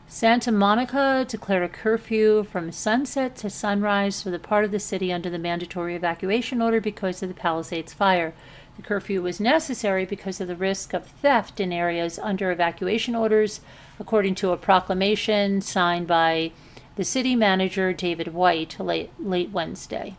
Santa Monica declared a curfew from sunset to sunrise for the part of the city under the mandatory evacuation order because of the Palisades fire. The curfew was necessary because of the risk of theft in areas under evacuation orders, according to a proclamation signed by the city manager, David White, late Wednesday.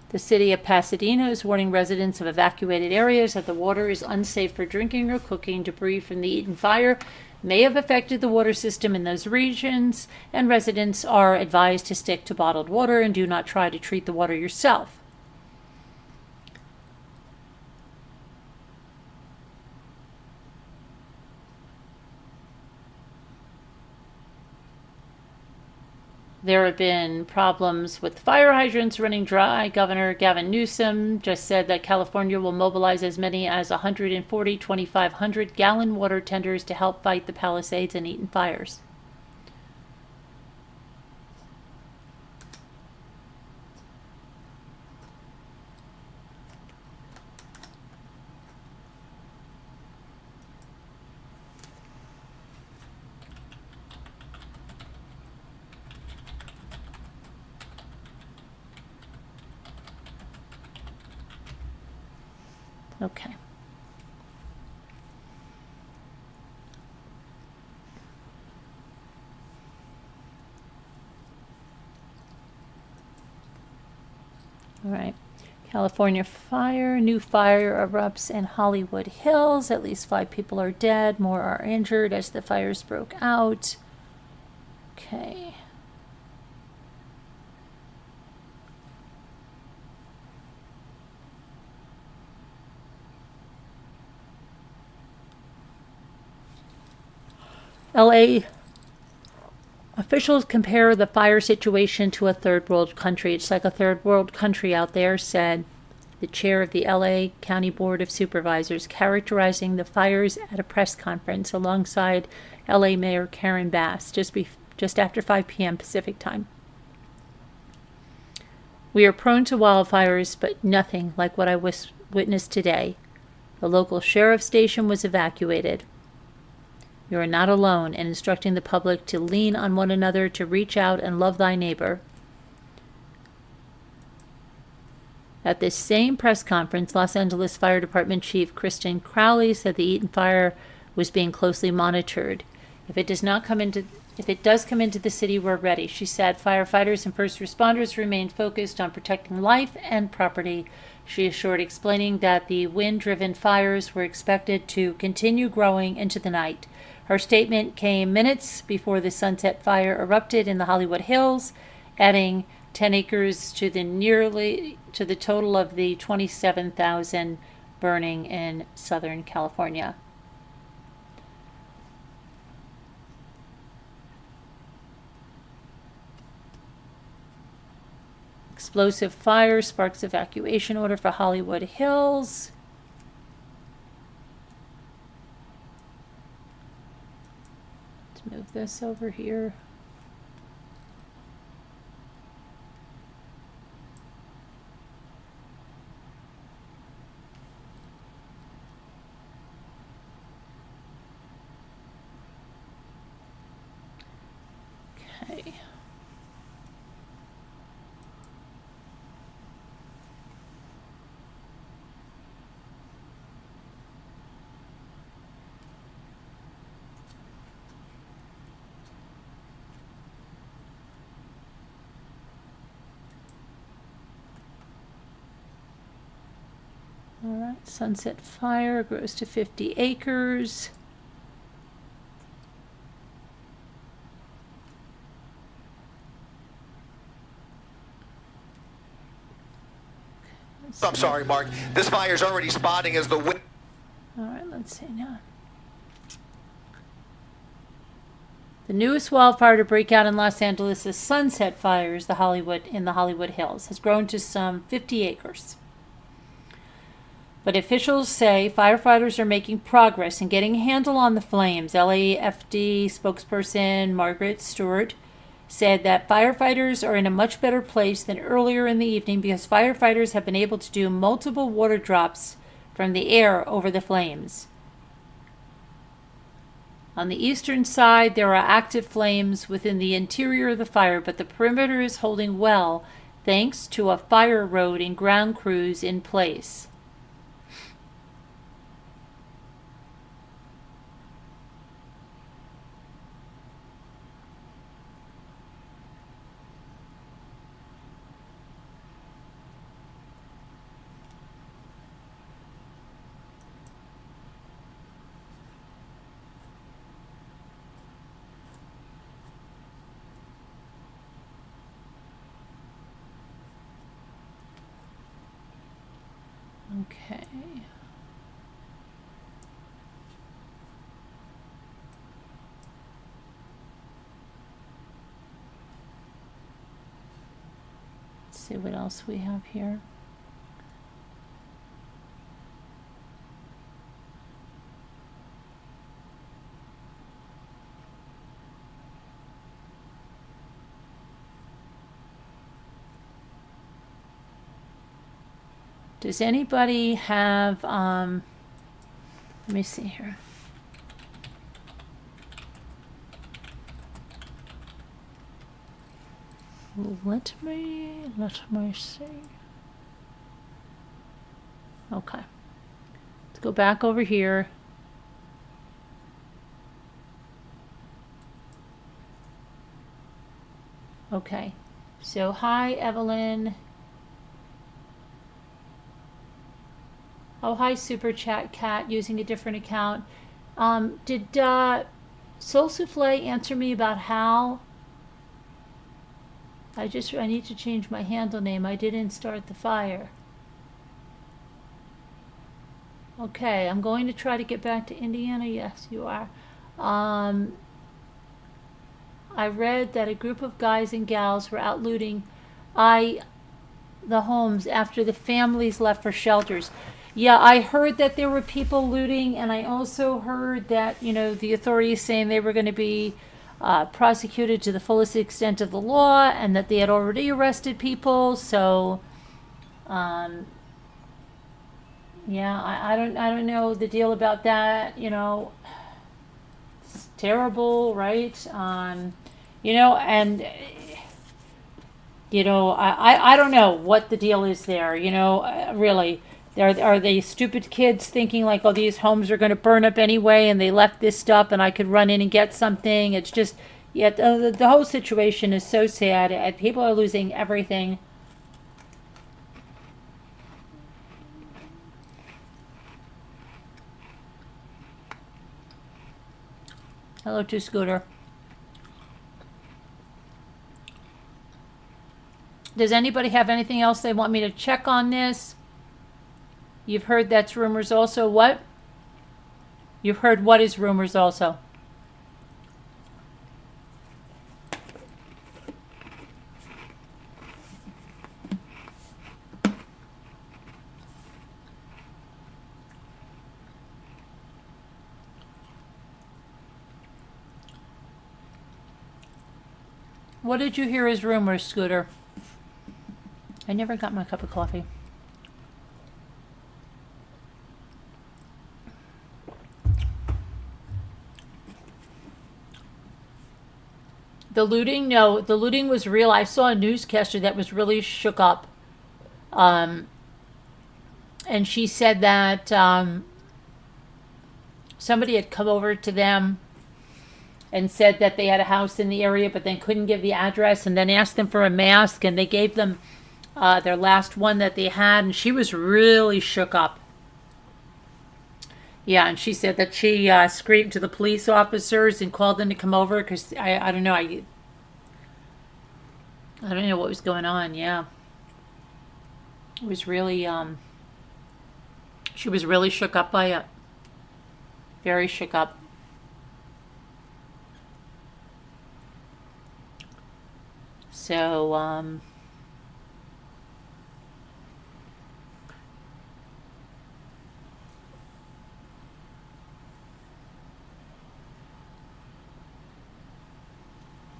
The city of Pasadena is warning residents of evacuated areas that the water is unsafe for drinking or cooking. Debris from the Eaton fire may have affected the water system in those regions, and residents are advised to stick to bottled water and do not try to treat the water yourself. There have been problems with fire hydrants running dry. Governor Gavin Newsom just said that California will mobilize as many as 140 2,500-gallon water tenders to help fight the Palisades and Eaton fires. Okay. All right. California fire. New fire erupts in Hollywood Hills. At least 5 people are dead. More are injured as the fires broke out. Okay. LA officials compare the fire situation to a third world country. It's like a third world country out there, said the chair of the LA County Board of Supervisors, characterizing the fires at a press conference alongside LA Mayor Karen Bass just after 5 p.m. Pacific time. We are prone to wildfires, but nothing like what I witnessed today. The local sheriff's station was evacuated. You are not alone in instructing the public to lean on one another, to reach out and love thy neighbor. At this same press conference, Los Angeles Fire Department Chief Kristen Crowley said the Eaton fire was being closely monitored. If it does come into the city, we're ready, she said. Firefighters and first responders remained focused on protecting life and property, she assured, explaining that the wind-driven fires were expected to continue growing into the night. Her statement came minutes before the Sunset Fire erupted in the Hollywood Hills, adding 10 acres to the total of the 27,000 burning in Southern California. Explosive fire sparks evacuation order for Hollywood Hills. Let's move this over here. Okay. All right, Sunset Fire grows to 50 acres. I'm sorry, Mark. This fire is already spotting as the wind. All right, let's see now. The newest wildfire to break out in Los Angeles is Sunset Fires, in the Hollywood Hills, has grown to some 50 acres. But officials say firefighters are making progress in getting a handle on the flames. LAFD spokesperson Margaret Stewart said that firefighters are in a much better place than earlier in the evening because firefighters have been able to do multiple water drops from the air over the flames. On the eastern side, there are active flames within the interior of the fire, but the perimeter is holding well thanks to a fire road and ground crews in place. Okay. Let's see what else we have here. Does anybody have, let me see here. Let me see. Okay. Let's go back over here. Okay. So, hi, Evelyn. Oh, hi, Super Chat Cat, using a different account. Did Soul Souffle answer me about how? I need to change my handle name. I didn't start the fire. Okay, I'm going to try to get back to Indiana. Yes, you are. I read that a group of guys and gals were out looting the homes after the families left for shelters. Yeah, I heard that there were people looting, and I also heard that, the authorities saying they were going to be prosecuted to the fullest extent of the law, and that they had already arrested people. So, yeah, I don't know the deal about that. It's terrible, right? And I don't know what the deal is there. Really. Are they stupid kids thinking like, oh, these homes are going to burn up anyway, and they left this stuff, and I could run in and get something? It's just, yeah, the whole situation is so sad. People are losing everything. Hello to Scooter. Does anybody have anything else they want me to check on this? You've heard that's rumors also. What? You've heard what is rumors also? What did you hear as rumors, Scooter? I never got my cup of coffee. The looting? No, the looting was real. I saw a newscaster that was really shook up. And she said that somebody had come over to them and said that they had a house in the area, but then couldn't give the address, and then asked them for a mask, and they gave them their last one that they had, and she was really shook up. Yeah, and she said that she screamed to the police officers and called them to come over because I don't know. I don't know what was going on. Yeah, it was really she was really shook up by it. Very shook up. So,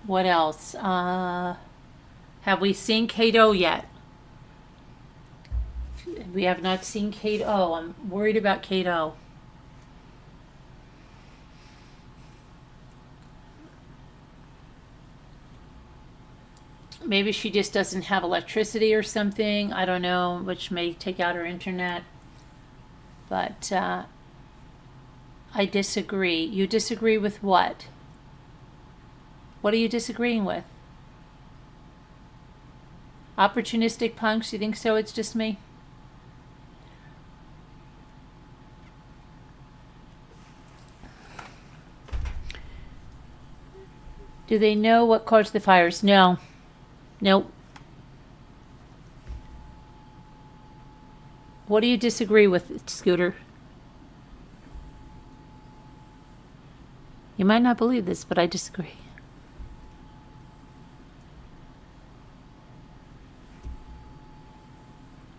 what else? Have we seen Kato yet? We have not seen Kato. I'm worried about Kato. Maybe she just doesn't have electricity or something. I don't know, which may take out her internet. But I disagree. You disagree with what? What are you disagreeing with? Opportunistic punks? You think so? It's just me? Do they know what caused the fires? No. Nope. What do you disagree with, Scooter? You might not believe this, but I disagree.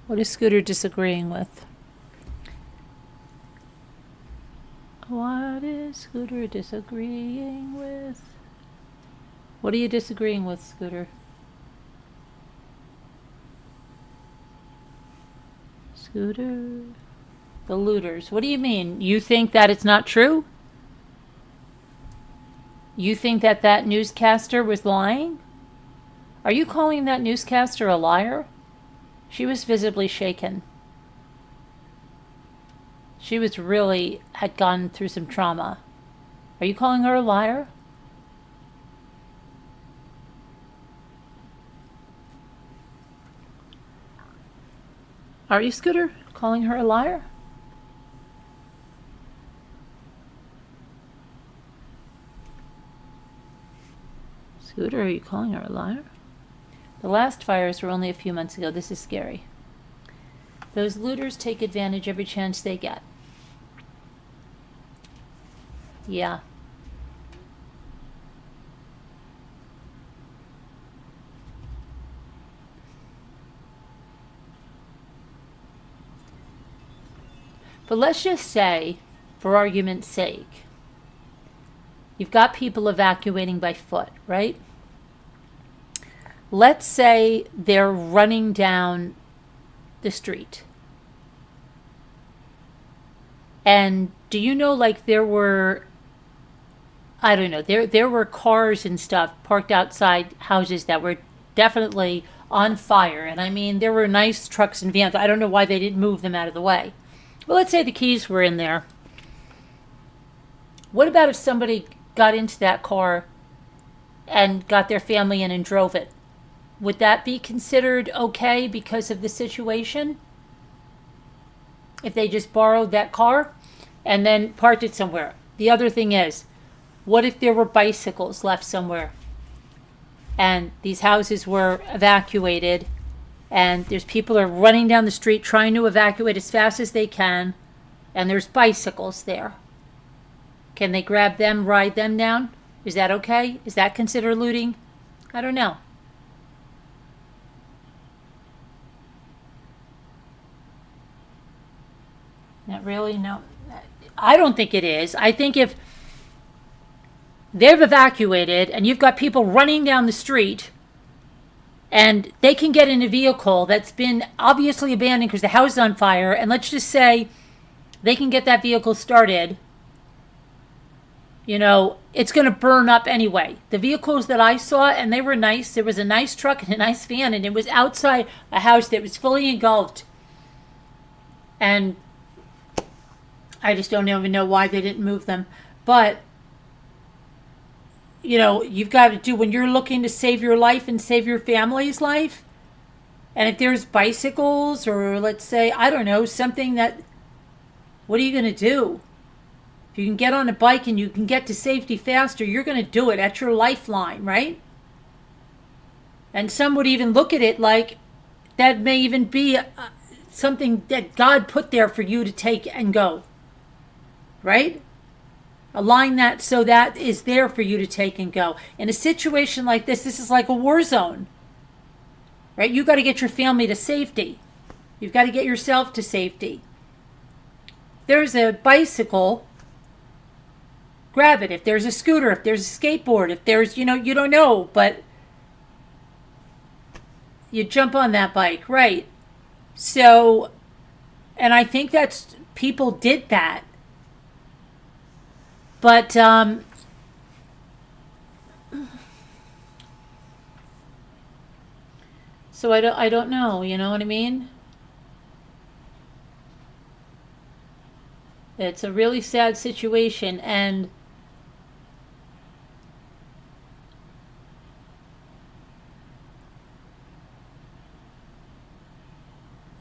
What is Scooter disagreeing with? What is Scooter disagreeing with? What are you disagreeing with, Scooter? Scooter. The looters. What do you mean? You think that it's not true? You think that that newscaster was lying? Are you calling that newscaster a liar? She was visibly shaken. She was really had gone through some trauma. Are you calling her a liar? Are you, Scooter, calling her a liar? Scooter, are you calling her a liar? The last fires were only a few months ago. This is scary. Those looters take advantage every chance they get. Yeah. But let's just say, for argument's sake, you've got people evacuating by foot, right? Let's say they're running down the street. And do you know, like, there were, I don't know, there were cars and stuff parked outside houses that were definitely on fire. And I mean, there were nice trucks and vans. I don't know why they didn't move them out of the way. Well, let's say the keys were in there. What about if somebody got into that car and got their family in and drove it? Would that be considered okay because of the situation? If they just borrowed that car and then parked it somewhere. The other thing is, what if there were bicycles left somewhere and these houses were evacuated and there's people are running down the street trying to evacuate as fast as they can, and there's bicycles there? Can they grab them, ride them down? Is that okay? Is that considered looting? I don't know. Not really, no. I don't think it is. I think if they've evacuated and you've got people running down the street and they can get in a vehicle that's been obviously abandoned because the house is on fire, and let's just say they can get that vehicle started, you know, it's going to burn up anyway. The vehicles that I saw, and they were nice, there was a nice truck and a nice van, and it was outside a house that was fully engulfed. And I just don't even know why they didn't move them. But, you know, you've got to do, when you're looking to save your life and save your family's life, and if there's bicycles or, let's say, I don't know, something that, what are you going to do? If you can get on a bike and you can get to safety faster, you're going to do it. That's your lifeline, right? And some would even look at it like that may even be something that God put there for you to take and go. Right? Align that so that is there for you to take and go. In a situation like this is like a war zone, right? You got to get your family to safety. You've got to get yourself to safety. There's a bicycle, grab it. If there's a scooter, if there's a skateboard, if there's, you don't know, but you jump on that bike, right? So, and I think that's, people did that. But, so I don't know, you know what I mean? It's a really sad situation, and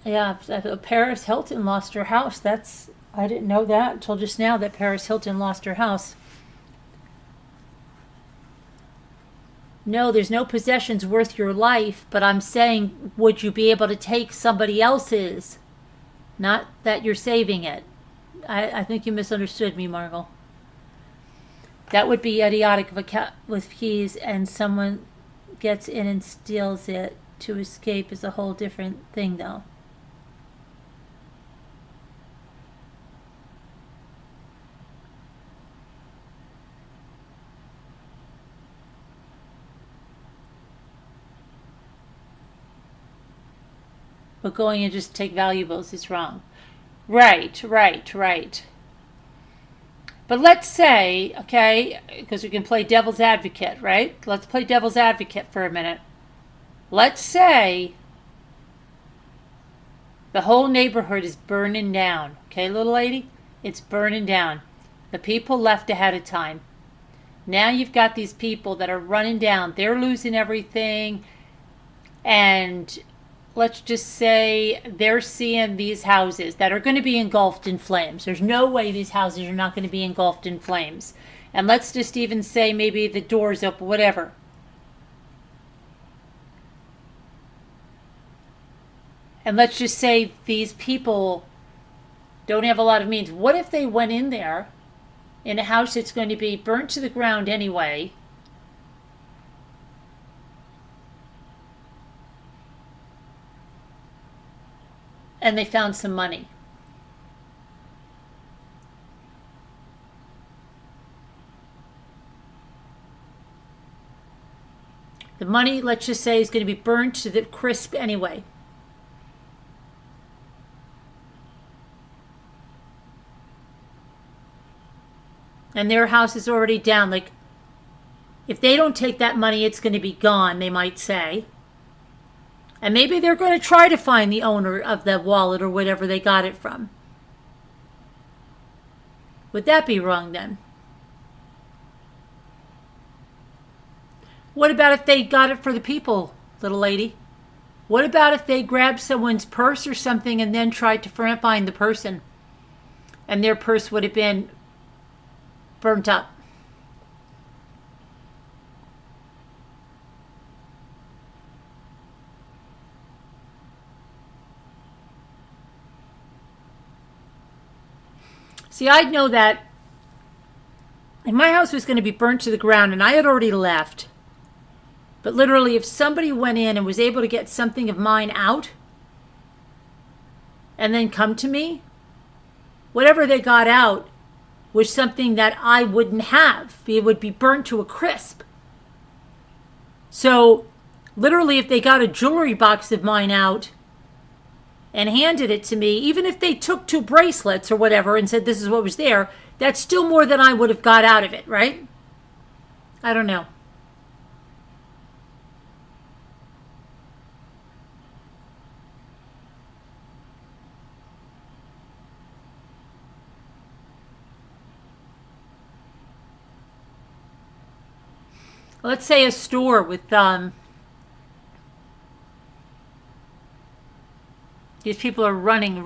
yeah, Paris Hilton lost her house. I didn't know that until just now, that Paris Hilton lost her house. No, there's no possessions worth your life, but I'm saying, would you be able to take somebody else's? Not that you're saving it. I think you misunderstood me, Margot. That would be idiotic if a cat with keys and someone gets in and steals it. To escape is a whole different thing, though. But going and just take valuables is wrong. Right. But let's say, okay, because we can play devil's advocate, right? Let's play devil's advocate for a minute. Let's say the whole neighborhood is burning down. Okay, little lady? It's burning down. The people left ahead of time. Now you've got these people that are running down. They're losing everything. And let's just say they're seeing these houses that are going to be engulfed in flames. There's no way these houses are not going to be engulfed in flames. And let's just even say maybe the door's open, whatever. And let's just say these people don't have a lot of means. What if they went in there in a house that's going to be burnt to the ground anyway? And they found some money. The money, let's just say, is going to be burned to the crisp anyway. And their house is already down. Like, if they don't take that money, it's going to be gone, they might say. And maybe they're going to try to find the owner of the wallet or whatever they got it from. Would that be wrong then? What about if they got it for the people, little lady? What about if they grabbed someone's purse or something and then tried to find the person? And their purse would have been burnt up. See, I'd know that if my house was going to be burnt to the ground and I had already left, but literally if somebody went in and was able to get something of mine out and then come to me, whatever they got out was something that I wouldn't have. It would be burnt to a crisp. So literally if they got a jewelry box of mine out and handed it to me, even if they took 2 bracelets or whatever and said this is what was there, that's still more than I would have got out of it, right? I don't know. Let's say a store with these people are running.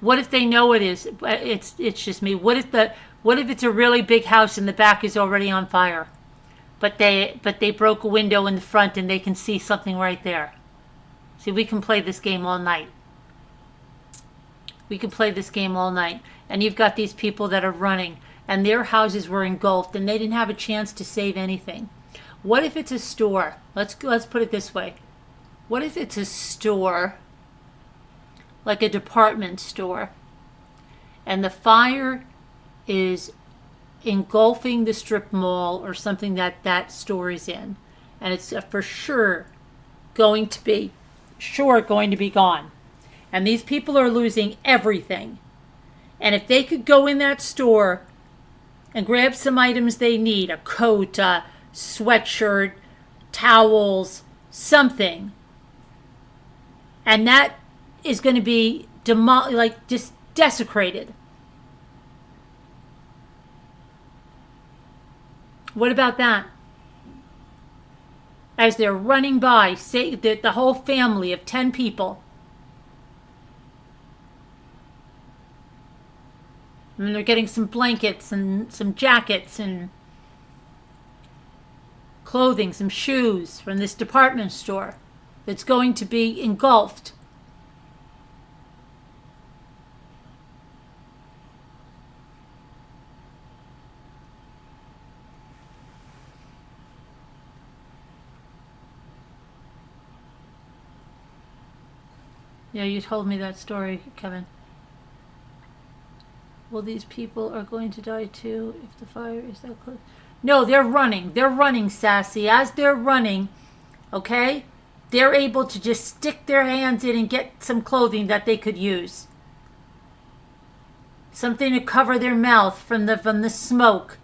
What if they know it is? It's just me. What if it's a really big house and the back is already on fire, but they broke a window in the front and they can see something right there. See, we can play this game all night. We could play this game all night. And you've got these people that are running, and their houses were engulfed, and they didn't have a chance to save anything. What if it's a store? Let's put it this way. What if it's a store, like a department store, and the fire is engulfing the strip mall or something that store is in, and it's for sure going to be gone, and these people are losing everything. And if they could go in that store and grab some items they need, a coat, a sweatshirt, towels, something, and that is going to be just desecrated. What about that? As they're running by, say the whole family of 10 people, and they're getting some blankets and some jackets and clothing, some shoes from this department store that's going to be engulfed. Yeah, you told me that story, Kevin. Well, these people are going to die too if the fire is that close. No, they're running. They're running, Sassy. As they're running, okay, they're able to just stick their hands in and get some clothing that they could use. Something to cover their mouth from the smoke.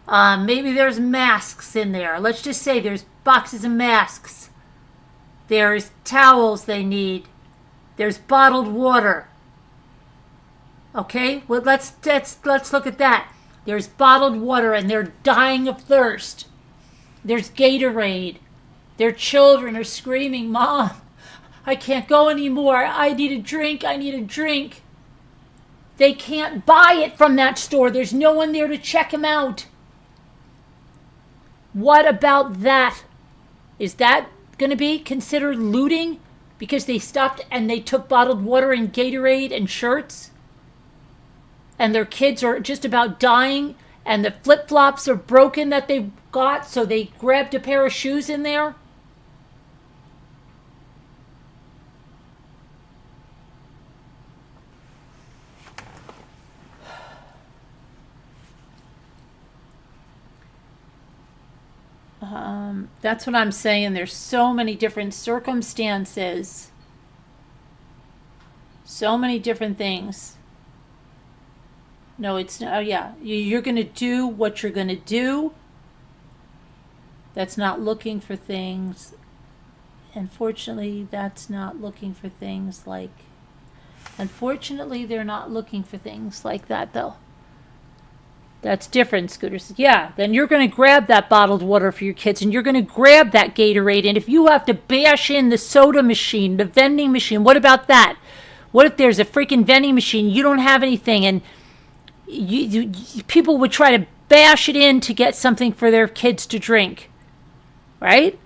Maybe there's masks in there. Let's just say there's boxes of masks. There's towels they need. There's bottled water. Okay, well let's look at that. There's bottled water, and they're dying of thirst. There's Gatorade. Their children are screaming, "Mom, I can't go anymore. I need a drink. I need a drink." They can't buy it from that store. There's no one there to check them out. What about that? Is that going to be considered looting? Because they stopped and they took bottled water and Gatorade and shirts? And their kids are just about dying, and the flip-flops are broken that they got, so they grabbed a pair of shoes in there? That's what I'm saying. There's so many different circumstances. So many different things. No, it's not. Oh, yeah. You're going to do what you're going to do. That's not looking for things. Unfortunately, that's not looking for things like... Unfortunately, they're not looking for things like that, though. That's different, Scooter says. Yeah, then you're going to grab that bottled water for your kids, and you're going to grab that Gatorade, and if you have to bash in the soda machine, the vending machine, what about that? What if there's a freaking vending machine, you don't have anything, and people would try to bash it in to get something for their kids to drink, right?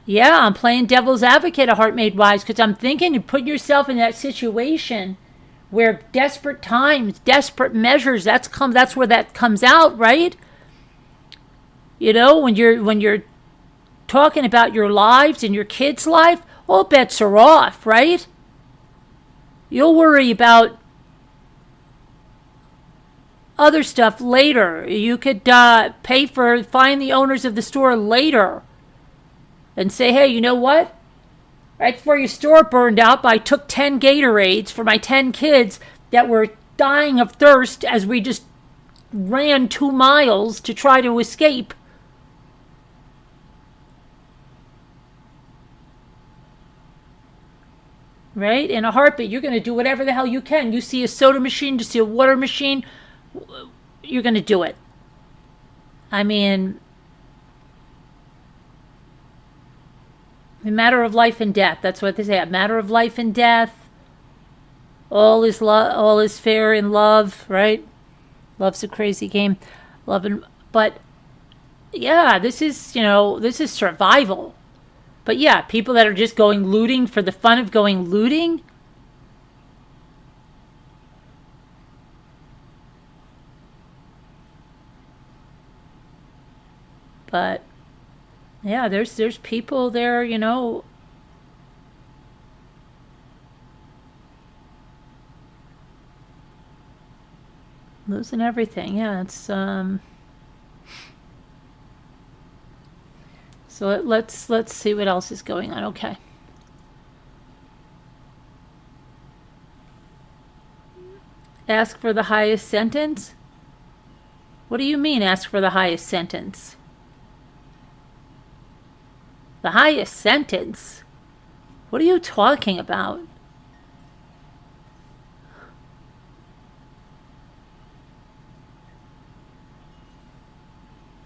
Yeah, I'm playing devil's advocate, a heart made wise, because I'm thinking you put yourself in that situation where desperate times, desperate measures, that's where that comes out, right? You know, when you're talking about your lives and your kids' life, all bets are off, right? You'll worry about other stuff later. You could find the owners of the store later and say, hey, you know what? Right before your store burned out, I took 10 Gatorades for my 10 kids that were dying of thirst as we just ran 2 miles to try to escape. Right? In a heartbeat, you're going to do whatever the hell you can. You see a soda machine, you see a water machine, you're going to do it. I mean, a matter of life and death. That's what they say. A matter of life and death. All is fair in love, right? Love's a crazy game. But yeah, this is survival. But yeah, people that are just going looting for the fun of going looting. But yeah, there's people there, losing everything. Yeah, it's so let's see what else is going on. Okay. Ask for the highest sentence? What do you mean, ask for the highest sentence? The highest sentence? What are you talking about?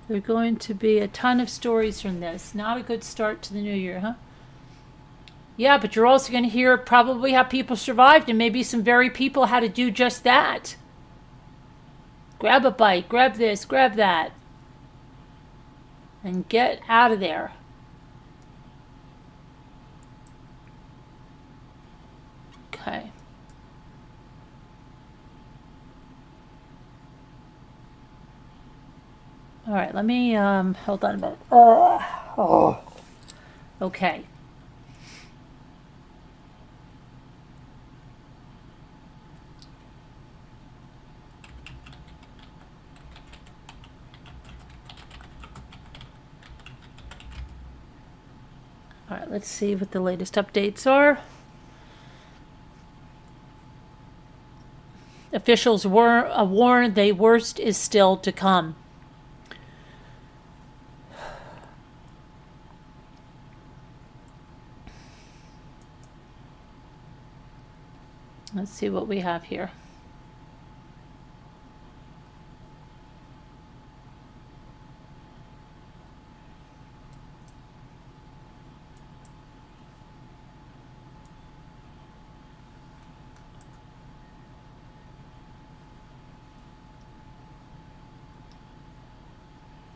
There are going to be a ton of stories from this. Not a good start to the new year, huh? Yeah, but you're also going to hear probably how people survived, and maybe some very people how to do just that. Grab a bite, grab this, grab that, and get out of there. Okay. All right, let me hold on a minute. Okay. All right, let's see what the latest updates are. Officials warn the worst is still to come. Let's see what we have here.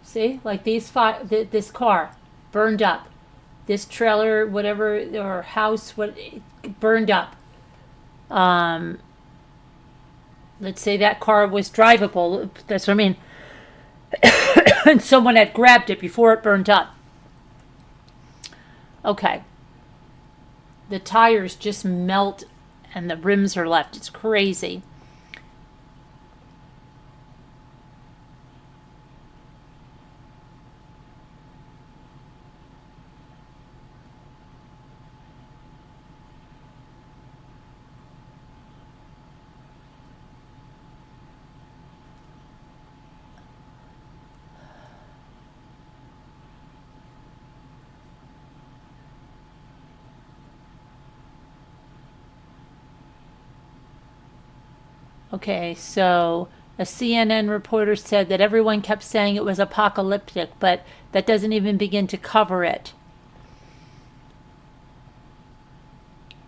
See, like this car burned up. This trailer, whatever, or house, burned up. Let's say that car was drivable. That's what I mean. And someone had grabbed it before it burned up. Okay. The tires just melt and the rims are left. It's crazy. Okay, so a CNN reporter said that everyone kept saying it was apocalyptic, but that doesn't even begin to cover it.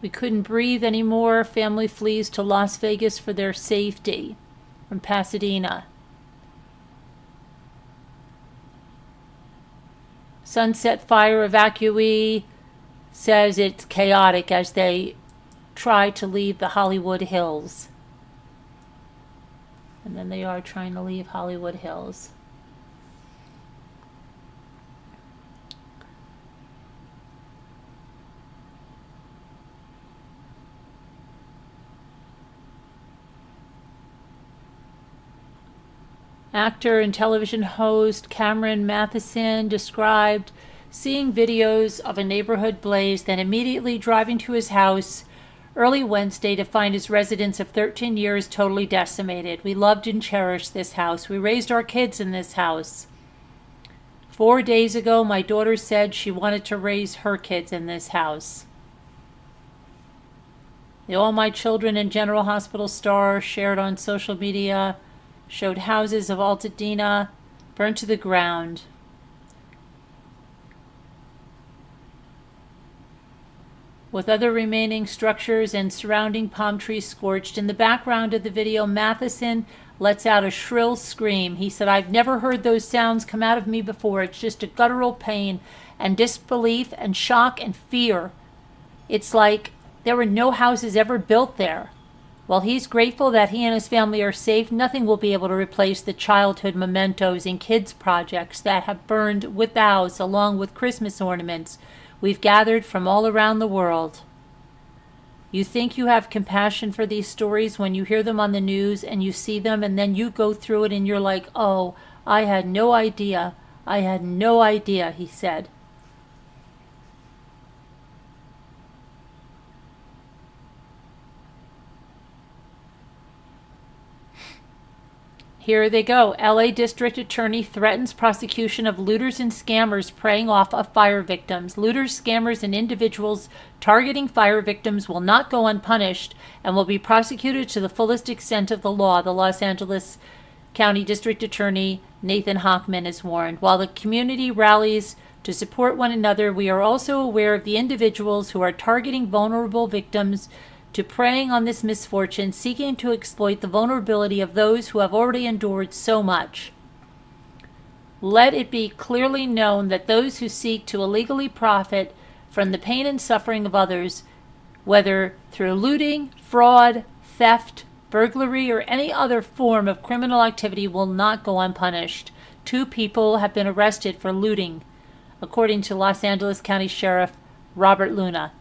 We couldn't breathe anymore. Family flees to Las Vegas for their safety. From Pasadena. Sunset Fire evacuee says it's chaotic as they try to leave the Hollywood Hills. And then they are trying to leave Hollywood Hills. Actor and television host Cameron Matheson described seeing videos of a neighborhood blaze, then immediately driving to his house early Wednesday to find his residence of 13 years totally decimated. We loved and cherished this house. We raised our kids in this house. 4 days ago, my daughter said she wanted to raise her kids in this house. The All My Children in General Hospital star shared on social media showed houses of Altadena burnt to the ground. With other remaining structures and surrounding palm trees scorched. In the background of the video, Matheson lets out a shrill scream. He said, "I've never heard those sounds come out of me before. It's just a guttural pain and disbelief and shock and fear. It's like there were no houses ever built there. While he's grateful that he and his family are safe, nothing will be able to replace the childhood mementos and kids' projects that have burned with the house, along with Christmas ornaments we've gathered from all around the world. You think you have compassion for these stories when you hear them on the news and you see them, and then you go through it and you're like, oh, I had no idea. I had no idea, he said. Here they go. LA District Attorney threatens prosecution of looters and scammers preying off of fire victims. Looters, scammers, and individuals targeting fire victims will not go unpunished and will be prosecuted to the fullest extent of the law, the Los Angeles County District Attorney Nathan Hochman has warned. While the community rallies to support one another, we are also aware of the individuals who are targeting vulnerable victims to preying on this misfortune, seeking to exploit the vulnerability of those who have already endured so much. Let it be clearly known that those who seek to illegally profit from the pain and suffering of others, whether through looting, fraud, theft, burglary, or any other form of criminal activity, will not go unpunished. 2 people have been arrested for looting, according to Los Angeles County Sheriff Robert Luna.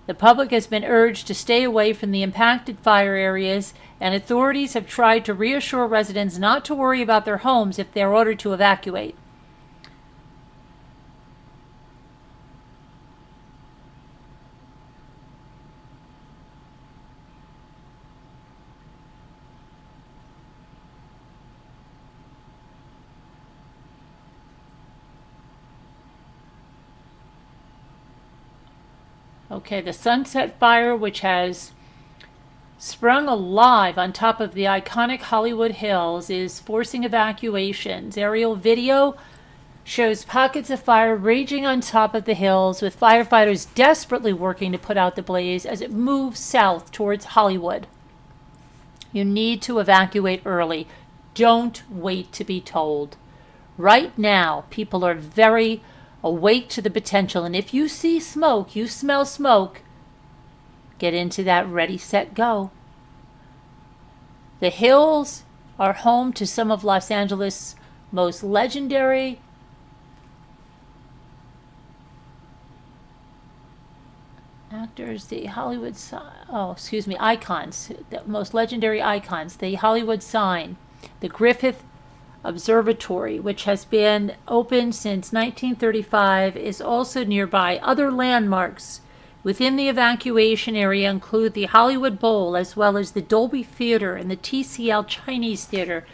The public has been urged to stay away from the impacted fire areas, and authorities have tried to reassure residents not to worry about their homes if they are ordered to evacuate. Okay, the Sunset Fire, which has sprung alive on top of the iconic Hollywood Hills, is forcing evacuations. Aerial video shows pockets of fire raging on top of the hills, with firefighters desperately working to put out the blaze as it moves south towards Hollywood. You need to evacuate early. Don't wait to be told. Right now, people are very awake to the potential, and if you see smoke, you smell smoke, get into that ready, set, go. The hills are home to some of Los Angeles' most legendary actors, the Hollywood icons, the most legendary icons. The Hollywood sign, the Griffith Observatory, which has been open since 1935, is also nearby. Other landmarks within the evacuation area include the Hollywood Bowl, as well as the Dolby Theater and the TCL Chinese Theater.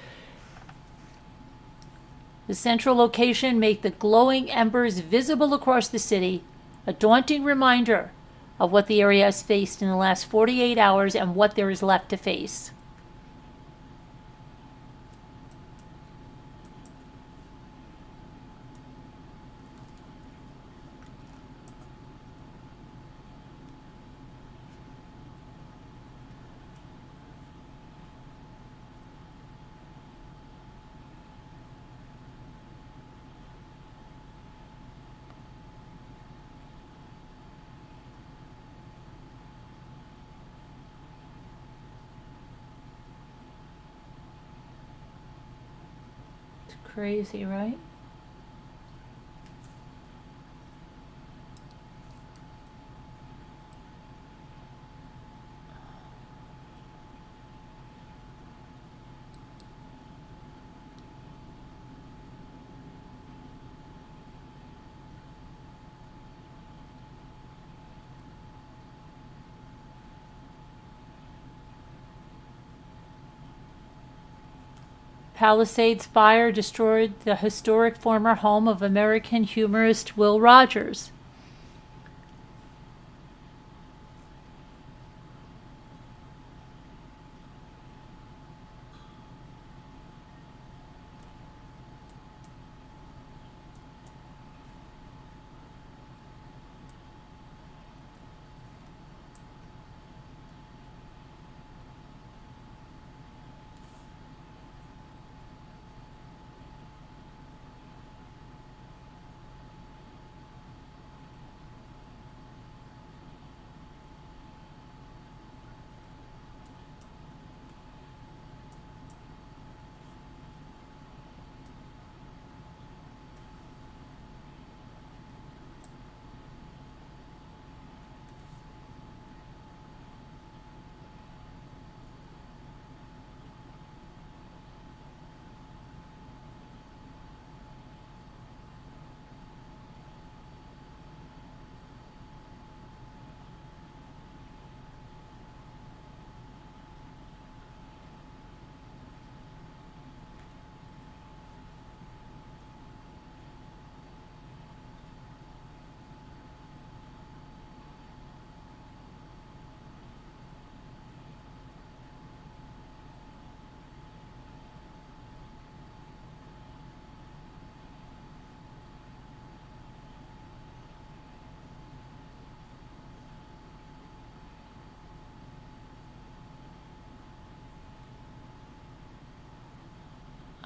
The central location makes the glowing embers visible across the city, a daunting reminder of what the area has faced in the last 48 hours and what there is left to face. Crazy, right? Palisades fire destroyed the historic former home of American humorist Will Rogers.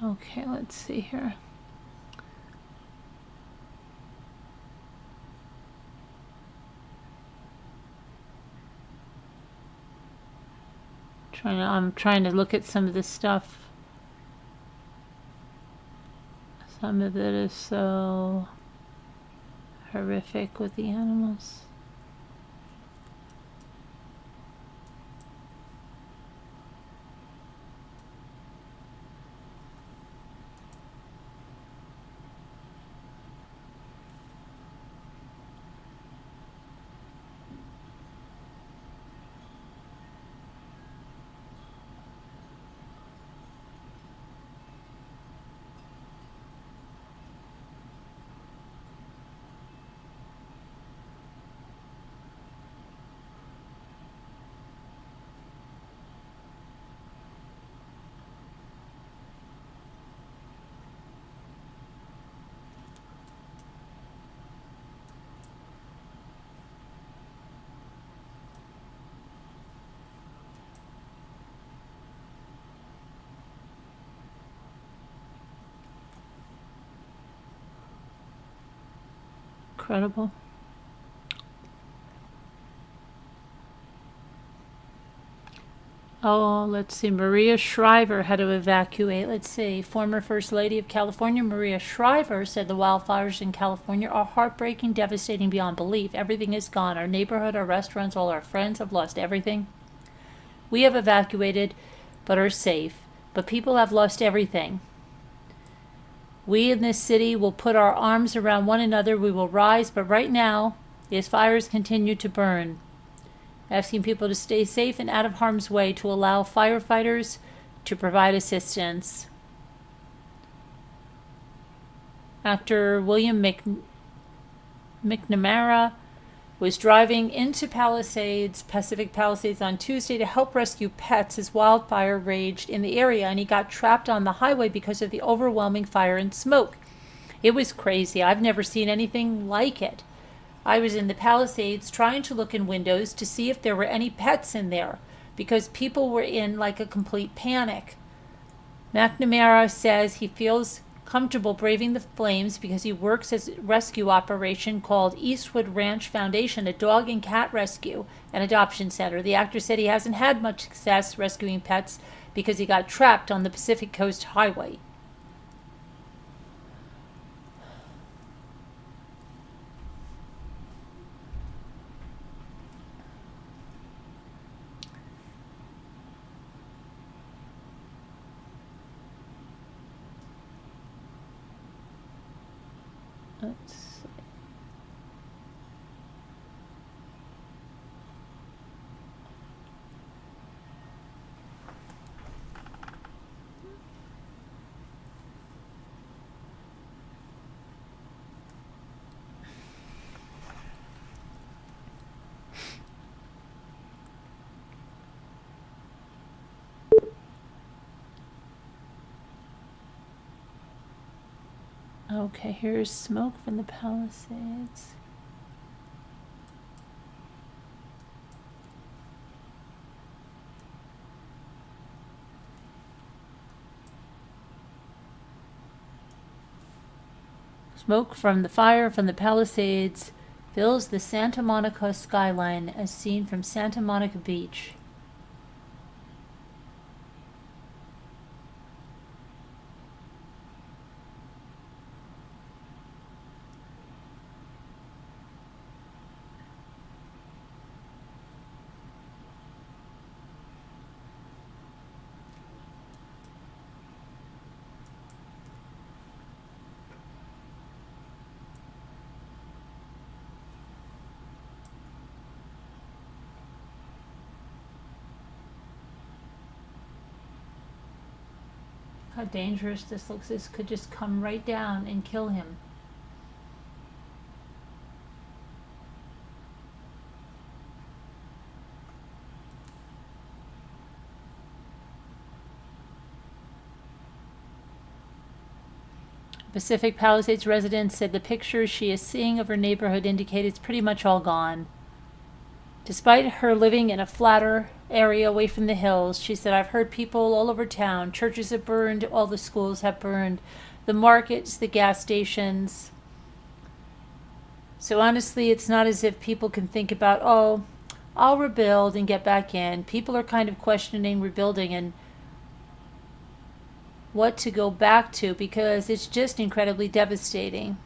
Okay, let's see here. I'm trying to look at some of this stuff. Some of it is so horrific with the animals. Incredible. Oh, let's see. Maria Shriver had to evacuate. Let's see. Former First Lady of California, Maria Shriver, said the wildfires in California are heartbreaking, devastating beyond belief. Everything is gone. Our neighborhood, our restaurants, all our friends have lost everything. We have evacuated, but are safe. But people have lost everything. We in this city will put our arms around one another. We will rise, but right now, these fires continue to burn. Asking people to stay safe and out of harm's way to allow firefighters to provide assistance. Actor William McNamara was driving into Pacific Palisades on Tuesday to help rescue pets as wildfire raged in the area, and he got trapped on the highway because of the overwhelming fire and smoke. It was crazy. I've never seen anything like it. I was in the Palisades trying to look in windows to see if there were any pets in there because people were in like a complete panic. McNamara says he feels comfortable braving the flames because he works as a rescue operation called Eastwood Ranch Foundation, a dog and cat rescue and adoption center. The actor said he hasn't had much success rescuing pets because he got trapped on the Pacific Coast Highway. Let's see. Okay, here's smoke from the Palisades. Smoke from the fire from the Palisades fills the Santa Monica skyline as seen from Santa Monica Beach. How dangerous this looks. This could just come right down and kill him. Pacific Palisades resident said the pictures she is seeing of her neighborhood indicate it's pretty much all gone. Despite her living in a flatter area away from the hills. She said, I've heard people all over town. Churches have burned. All the schools have burned. The markets, the gas stations. So honestly, it's not as if people can think about, oh, I'll rebuild and get back in. People are kind of questioning rebuilding and what to go back to because it's just incredibly devastating.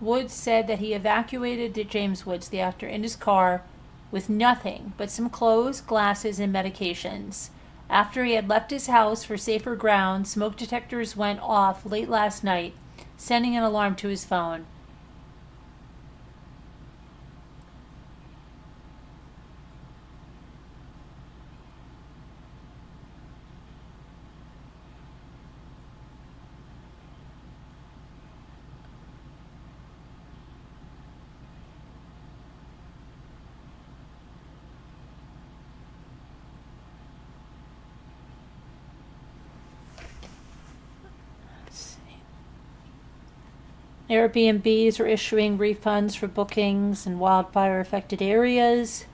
Woods said that he evacuated James Woods, the actor, in his car with nothing but some clothes, glasses, and medications. After he had left his house for safer ground, smoke detectors went off late last night, sending an alarm to his phone. Airbnbs are issuing refunds for bookings in wildfire affected areas.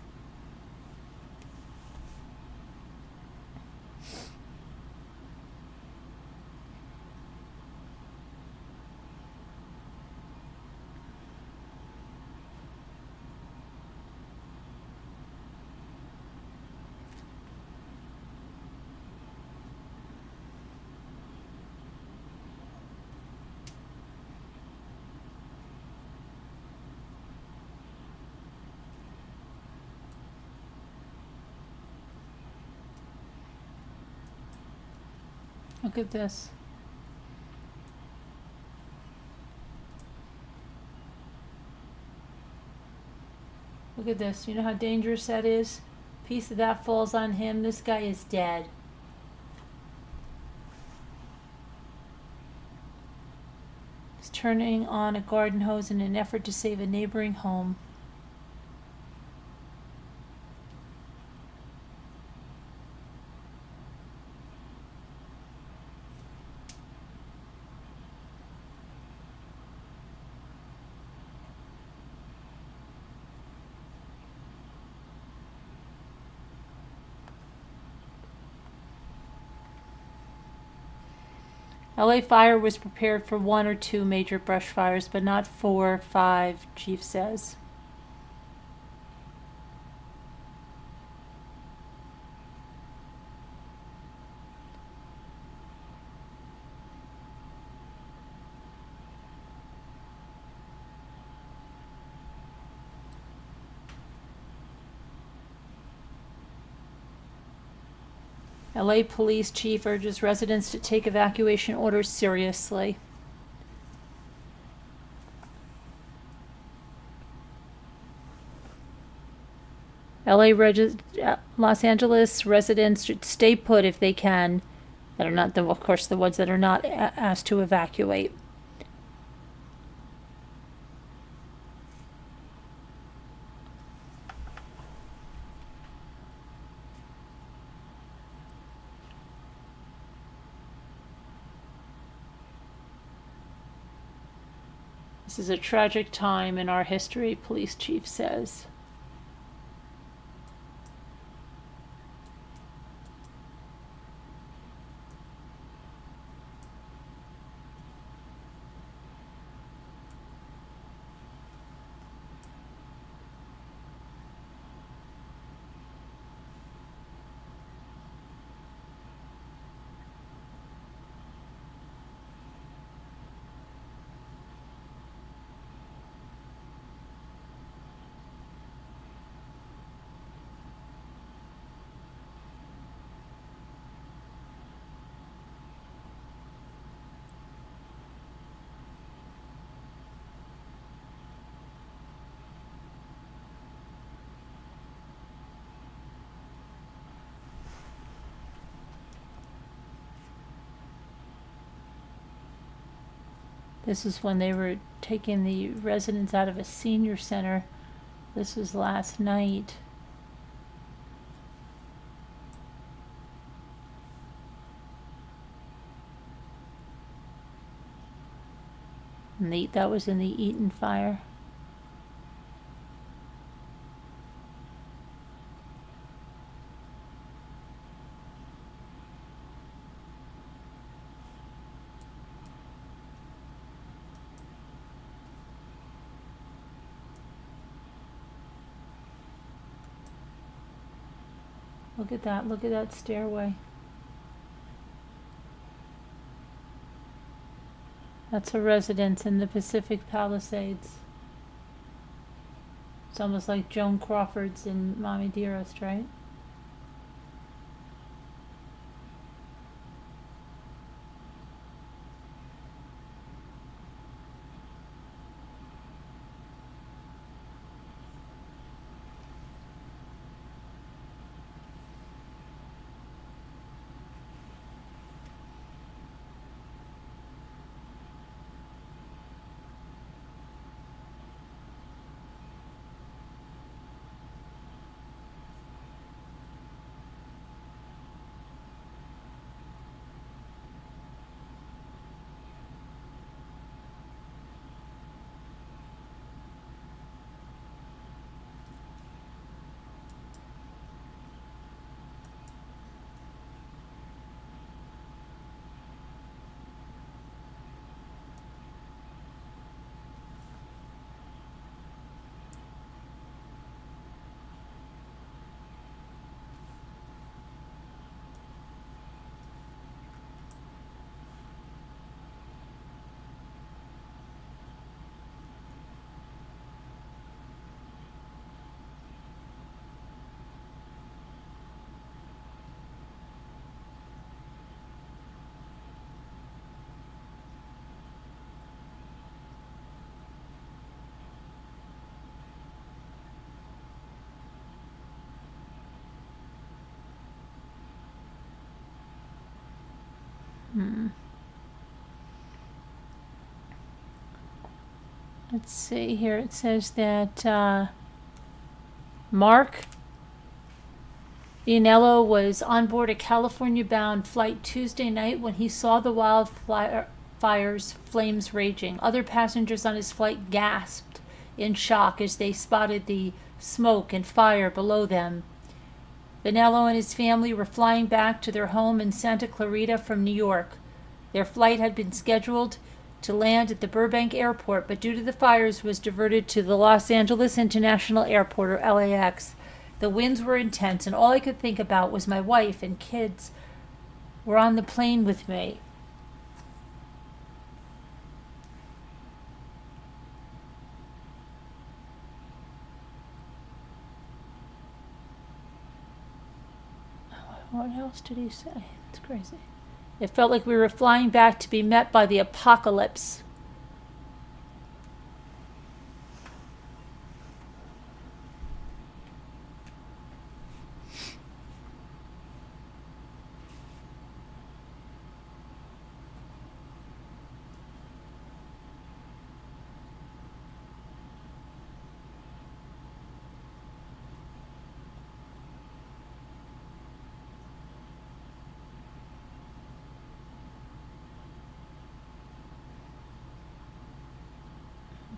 Look at this. Look at this. You know how dangerous that is? A piece of that falls on him. This guy is dead. He's turning on a garden hose in an effort to save a neighboring home. LA Fire was prepared for 1 or 2 major brush fires, but not 4 or 5, chief says. LA Police Chief urges residents to take evacuation orders seriously. Los Angeles residents should stay put if they can. That are not, of course, the ones that are not asked to evacuate. This is a tragic time in our history, police chief says. This is when they were taking the residents out of a senior center. This was last night. And that was in the Eaton fire. Look at that stairway. That's a residence in the Pacific Palisades. It's almost like Joan Crawford's in Mommy Dearest, right? Let's see here. It says that Mark Ianello was on board a California-bound flight Tuesday night when he saw the wildfires, flames raging. Other passengers on his flight gasped in shock as they spotted the smoke and fire below them. Ianello and his family were flying back to their home in Santa Clarita from New York. Their flight had been scheduled to land at the Burbank Airport, but due to the fires was diverted to the Los Angeles International Airport, or LAX. The winds were intense, and all I could think about was my wife and kids were on the plane with me. What else did he say? It's crazy. It felt like we were flying back to be met by the apocalypse.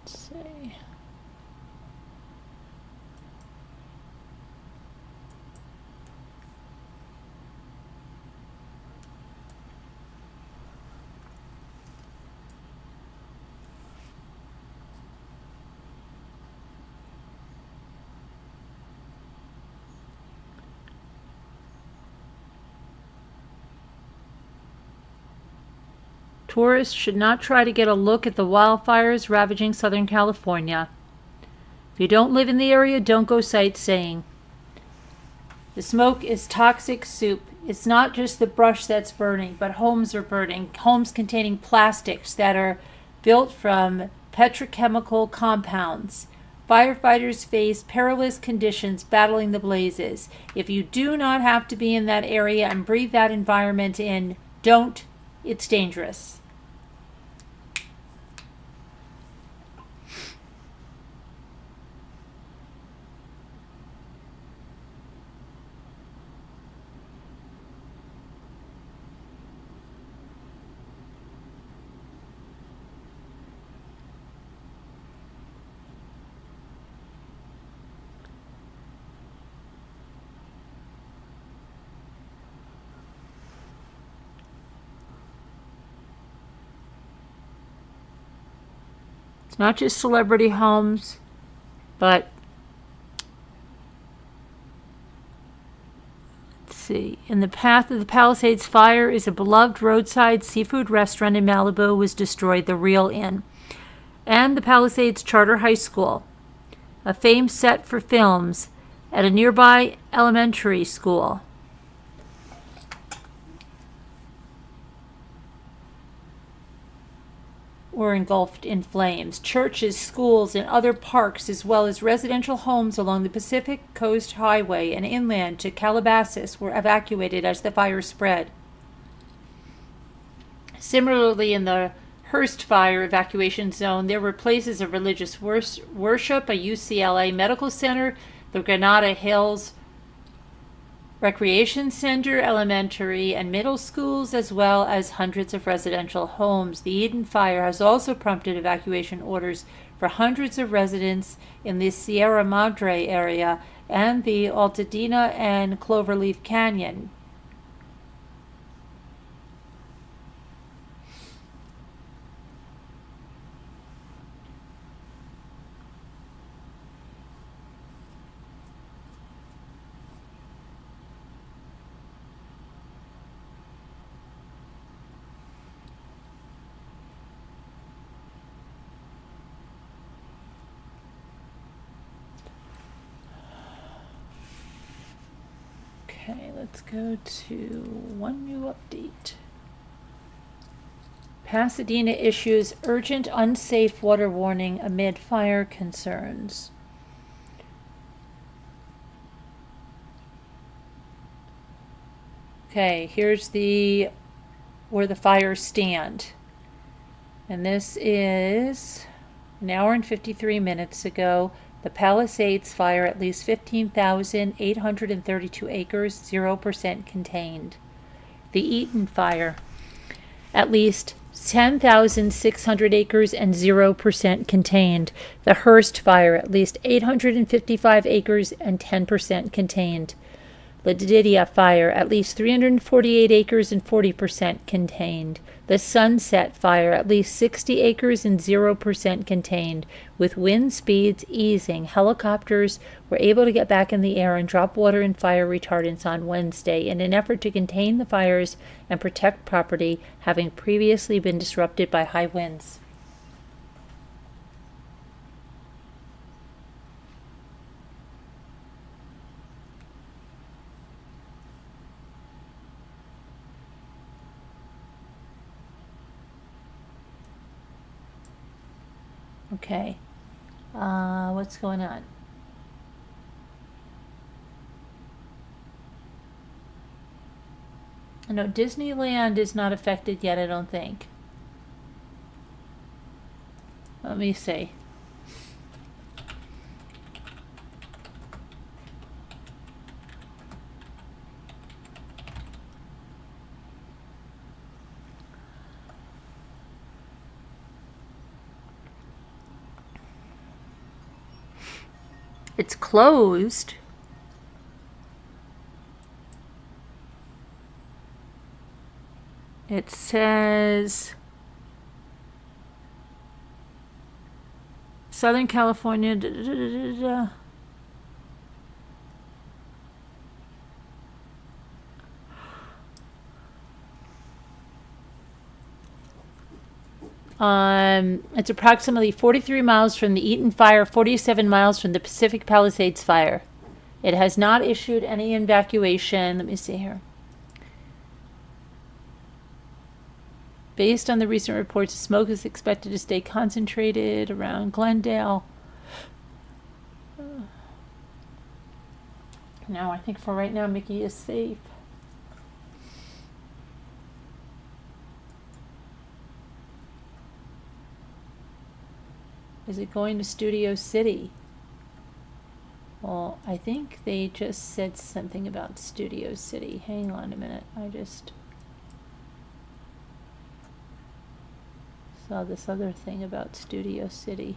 Let's see. Tourists should not try to get a look at the wildfires ravaging Southern California. If you don't live in the area, don't go sightseeing. The smoke is toxic soup. It's not just the brush that's burning, but homes are burning. Homes containing plastics that are built from petrochemical compounds. Firefighters face perilous conditions battling the blazes. If you do not have to be in that area and breathe that environment in, don't. It's dangerous. It's not just celebrity homes, but let's see. In the path of the Palisades fire is a beloved roadside seafood restaurant in Malibu was destroyed, the Real Inn, and the Palisades Charter High School, a famed set for films, at a nearby elementary school. Were engulfed in flames. Churches, schools, and other parks, as well as residential homes along the Pacific Coast Highway and inland to Calabasas, were evacuated as the fire spread. Similarly, in the Hearst fire evacuation zone, there were places of religious worship, a UCLA medical center, the Granada Hills Recreation Center, elementary and middle schools, as well as hundreds of residential homes. The Eden fire has also prompted evacuation orders for hundreds of residents in the Sierra Madre area and the Altadena and Cloverleaf Canyon. Okay, let's go to one new update. Pasadena issues urgent unsafe water warning amid fire concerns. Okay, here's where the fires stand. And this is an hour and 53 minutes ago. The Palisades fire, at least 15,832 acres, 0% contained. The Eaton fire, at least 10,600 acres and 0% contained. The Hearst fire, at least 855 acres and 10% contained. The Didia fire, at least 348 acres and 40% contained. The Sunset fire, at least 60 acres and 0% contained. With wind speeds easing, helicopters were able to get back in the air and drop water and fire retardants on Wednesday in an effort to contain the fires and protect property having previously been disrupted by high winds. Okay, what's going on? No, Disneyland is not affected yet, I don't think. Let me see. It's closed. It says Southern California. It's approximately 43 miles from the Eaton fire, 47 miles from the Pacific Palisades fire. It has not issued any evacuation. Let me see here. Based on the recent reports, the smoke is expected to stay concentrated around Glendale. No, I think for right now, Mickey is safe. Is it going to Studio City? Well, I think they just said something about Studio City. Hang on a minute. I just saw this other thing about Studio City.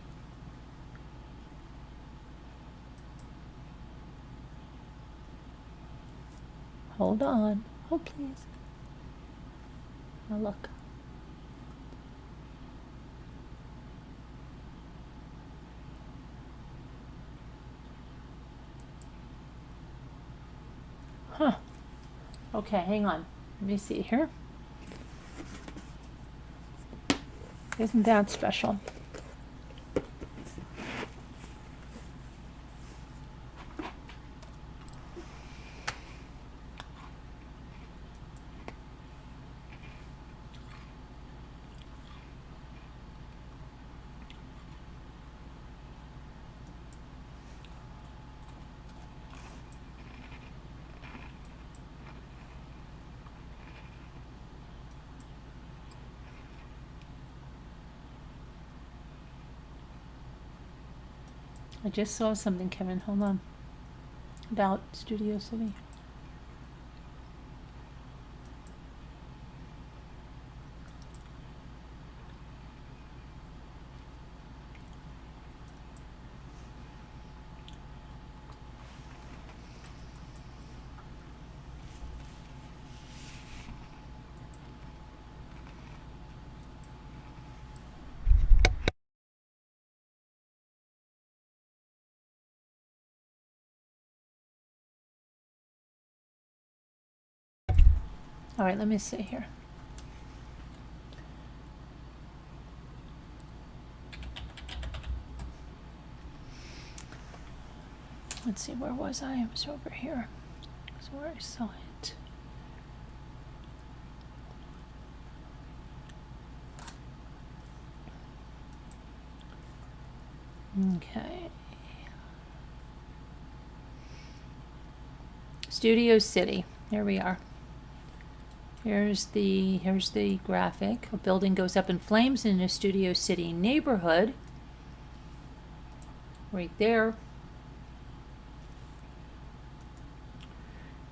Hold on. Oh, please. Now look. Okay, hang on. Let me see here. Isn't that special? I just saw something, Kevin. Hold on. About Studio City. All right, let me see here. Let's see, where was I? I was over here. That's where I saw it. Okay. Studio City. Here we are. Here's the graphic. A building goes up in flames in a Studio City neighborhood. Right there.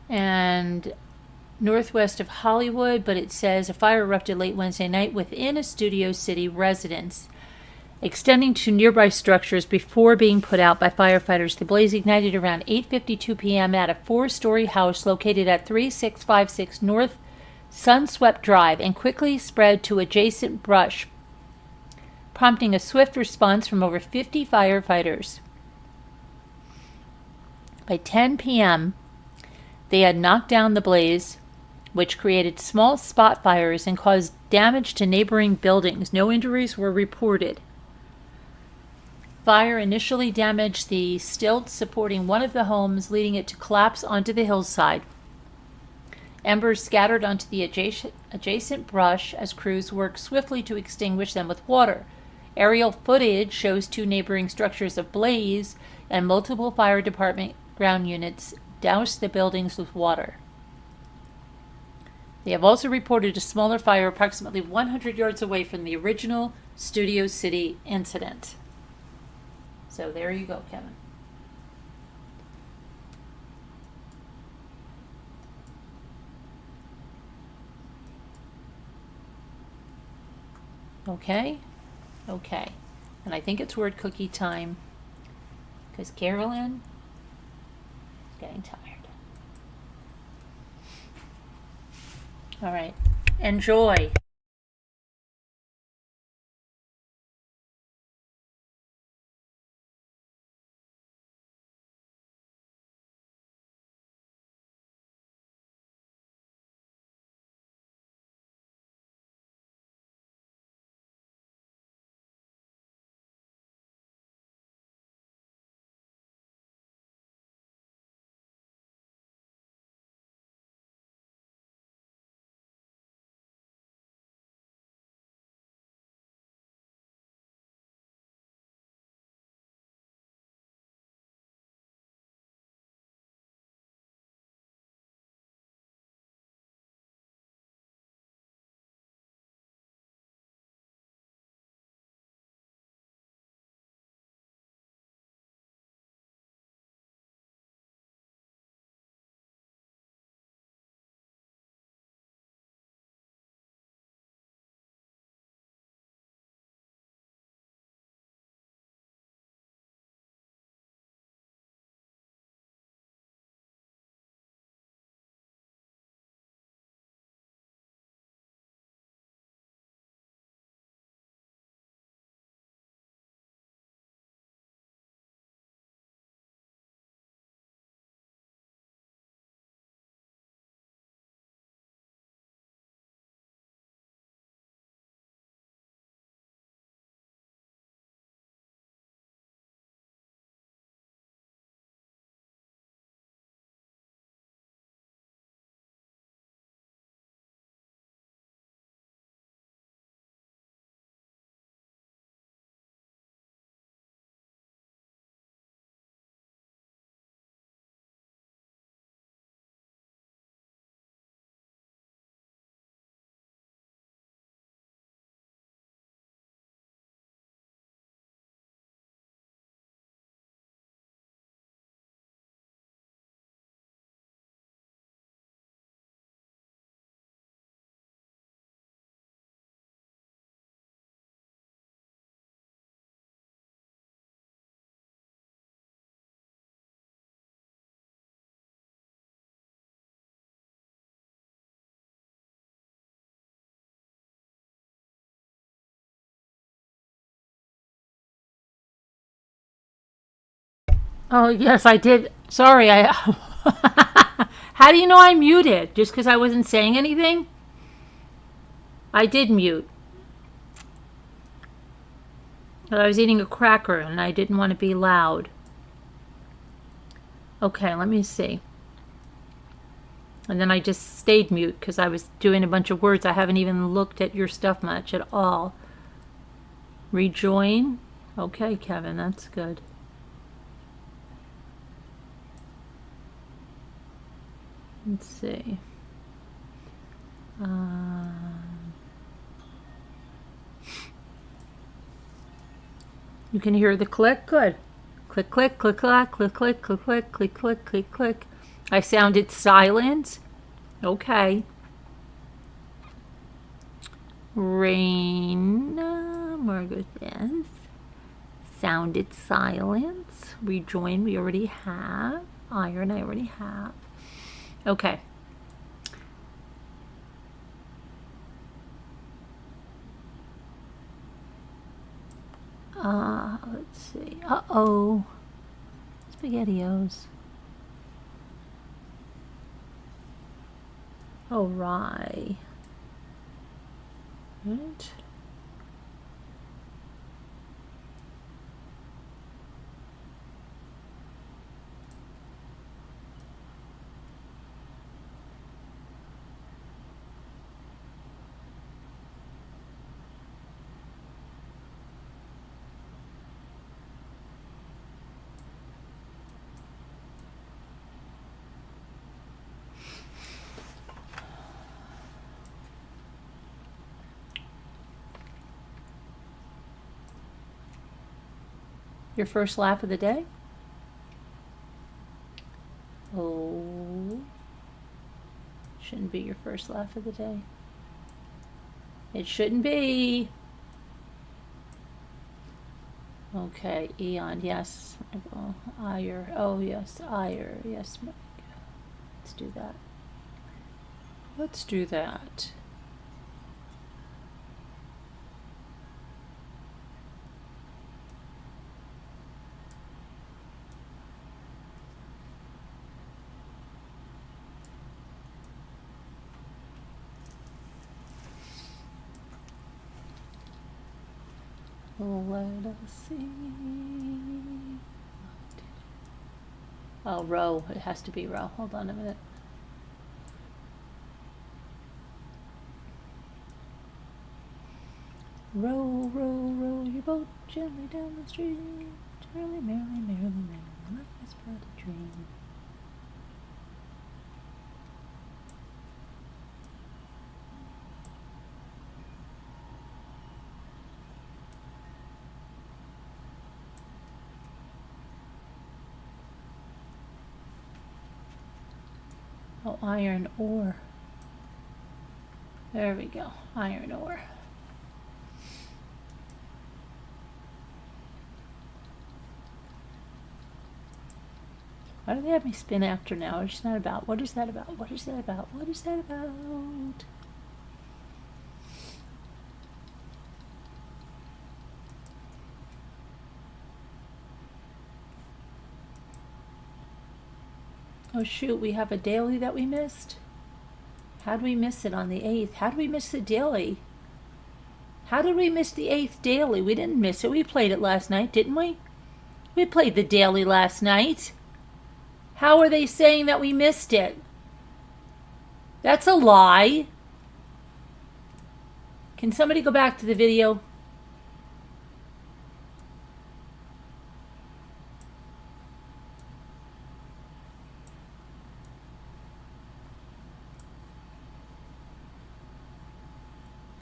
And northwest of Hollywood, but it says a fire erupted late Wednesday night within a Studio City residence, extending to nearby structures before being put out by firefighters. The blaze ignited around 8:52 p.m. at a 4-story house located at 3656 North Sunswept Drive and quickly spread to adjacent brush, prompting a swift response from over 50 firefighters. By 10 p.m., they had knocked down the blaze, which created small spot fires and caused damage to neighboring buildings. No injuries were reported. Fire initially damaged the stilts supporting one of the homes, leading it to collapse onto the hillside. Embers scattered onto the adjacent brush as crews worked swiftly to extinguish them with water. Aerial footage shows 2 neighboring structures ablaze, and multiple fire department ground units doused the buildings with water. They have also reported a smaller fire approximately 100 yards away from the original Studio City incident. So there you go, Kevin. Okay? Okay. And I think it's word cookie time because Carolyn is getting tired. All right. Enjoy. Oh, yes, I did. Sorry, I. How do you know I muted? Just because I wasn't saying anything? I did mute. But I was eating a cracker and I didn't want to be loud. Okay, let me see. And then I just stayed mute because I was doing a bunch of words. I haven't even looked at your stuff much at all. Rejoin. Okay, Kevin, that's good. Let's see. You can hear the click? Good. Click, click, click, click, click, click, click, click, click, click, click, click. I sounded silent. Okay. Rain. We're good. Yes. Sounded silence. Rejoin. We already have. Iron. I already have. Okay. Let's see. Uh-oh. SpaghettiOs. Oh, rye. Right. Your first laugh of the day? Oh. Shouldn't be your first laugh of the day. It shouldn't be. Okay, Eon, yes. Ire. Oh, yes, Ire. Yes, Mike. Let's do that. Let's do that. Let us see. Oh, row. It has to be row. Hold on a minute. Row, row, row your boat gently down the stream. Merrily, merrily, merrily, merrily, like a spread a dream. Oh, iron ore. There we go. Iron ore. Why do they have me spin after now? It's not about. What is that about? What is that about? What is that about? Oh shoot, we have a daily that we missed? How did we miss it on the 8th? How did we miss the daily? How did we miss the 8th daily? We didn't miss it. We played it last night, didn't we? We played the daily last night. How are they saying that we missed it? That's a lie. Can somebody go back to the video?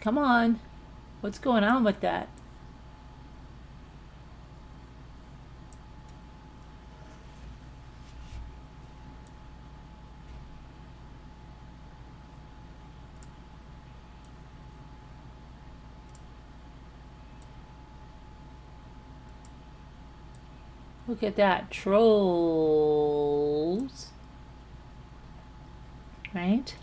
Come on. What's going on with that? Look at that. Trolls. Right?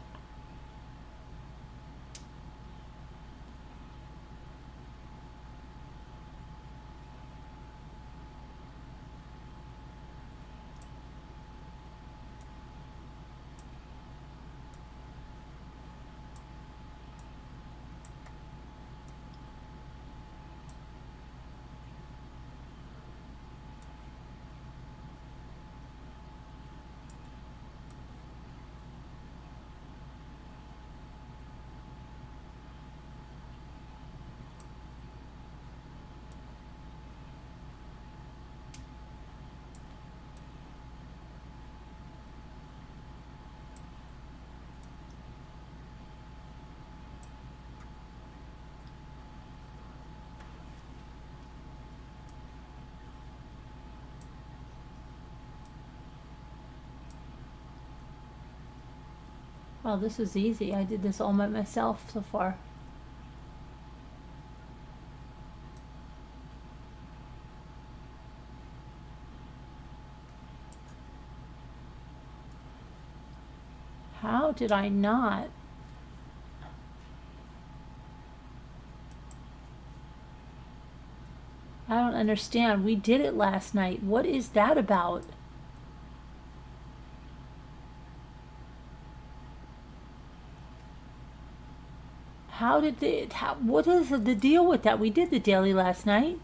Oh, this is easy. I did this all by myself so far. How did I not? I don't understand. We did it last night. What is that about? How did what is the deal with that? We did the daily last night.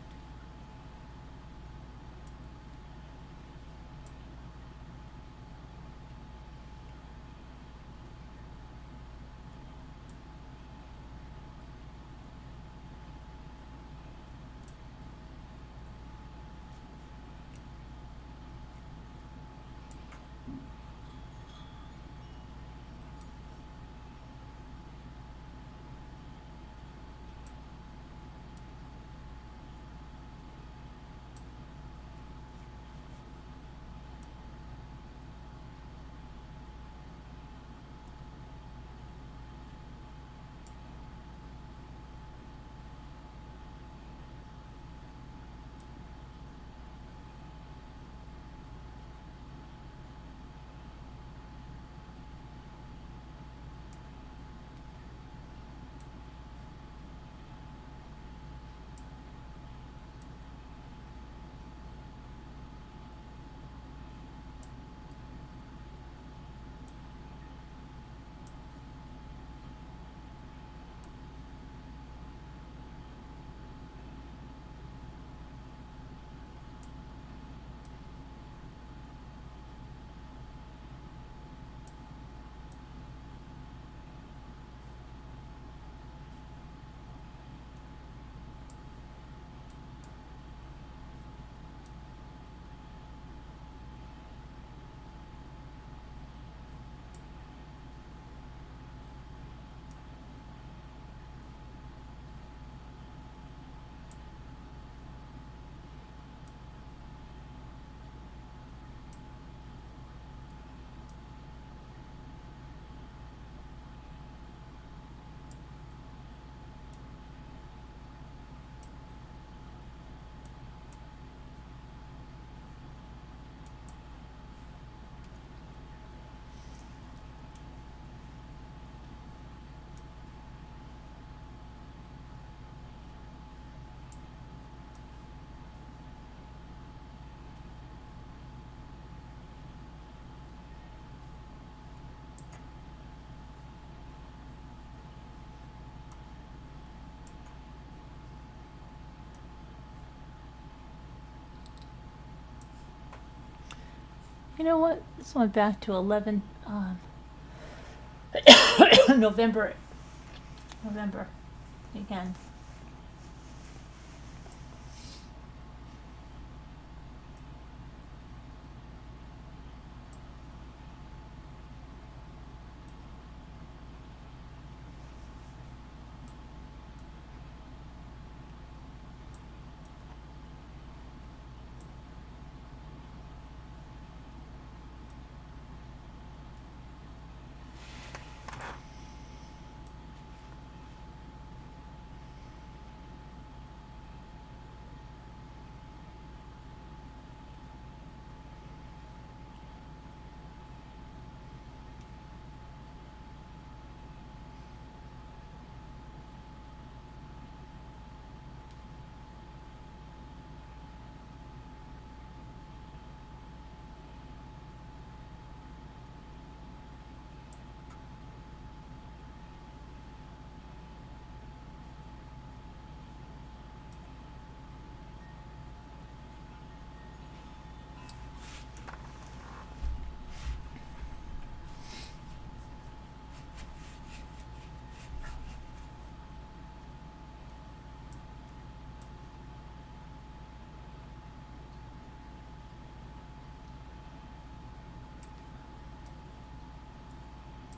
You know what? This went back to 11 November. November again.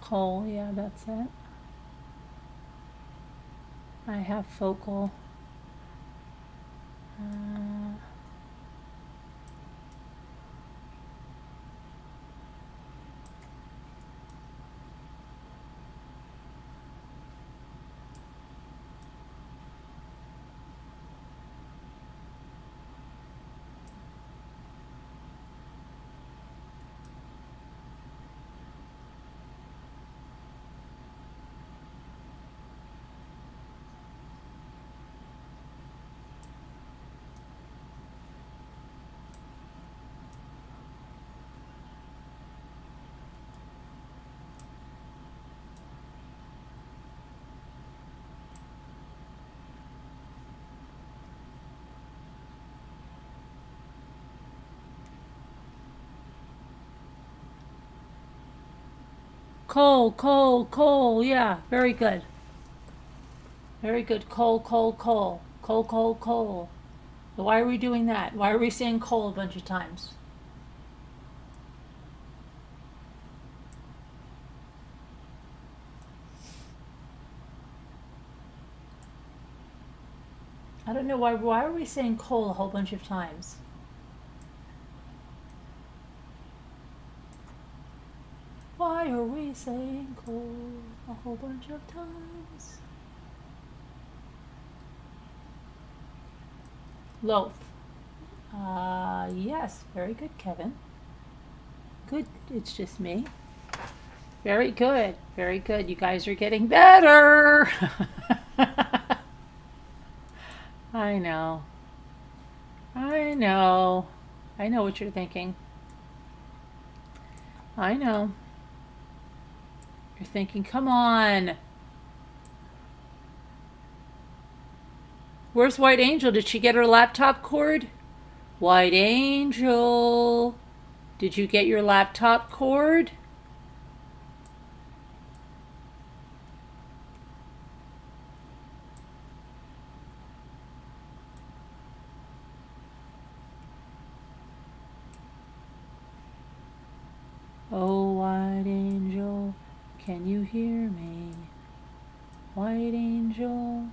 Coal, yeah, that's it. I have focal. Coal, coal, coal. Yeah, very good. Very good. Coal, coal, coal. Coal, coal, coal. Why are we doing that? Why are we saying coal a bunch of times? I don't know why. Why are we saying coal a whole bunch of times? Why are we saying coal a whole bunch of times? Loaf. Yes, very good, Kevin. Good, it's just me. Very good, very good. You guys are getting better. I know. I know. I know what you're thinking. I know. You're thinking, come on. Where's White Angel? Did she get her laptop cord? White Angel, did you get your laptop cord? Oh, White Angel, can you hear me? White Angel.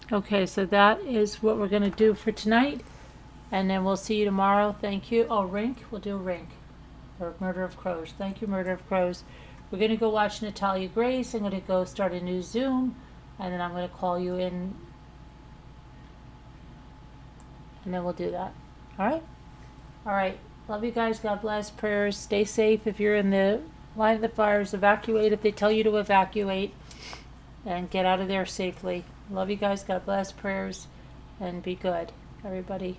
Okay, so that is what we're going to do for tonight. And then we'll see you tomorrow. Thank you. Oh, Rink? We'll do Rink. Or Murder of Crows. Thank you, Murder of Crows. We're going to go watch Natalia Grace. I'm going to go start a new Zoom. And then I'm going to call you in. And then we'll do that. All right? All right. Love you guys. God bless. Prayers. Stay safe if you're in the line of the fires. Evacuate if they tell you to evacuate. And get out of there safely. Love you guys. God bless. Prayers. And be good, everybody.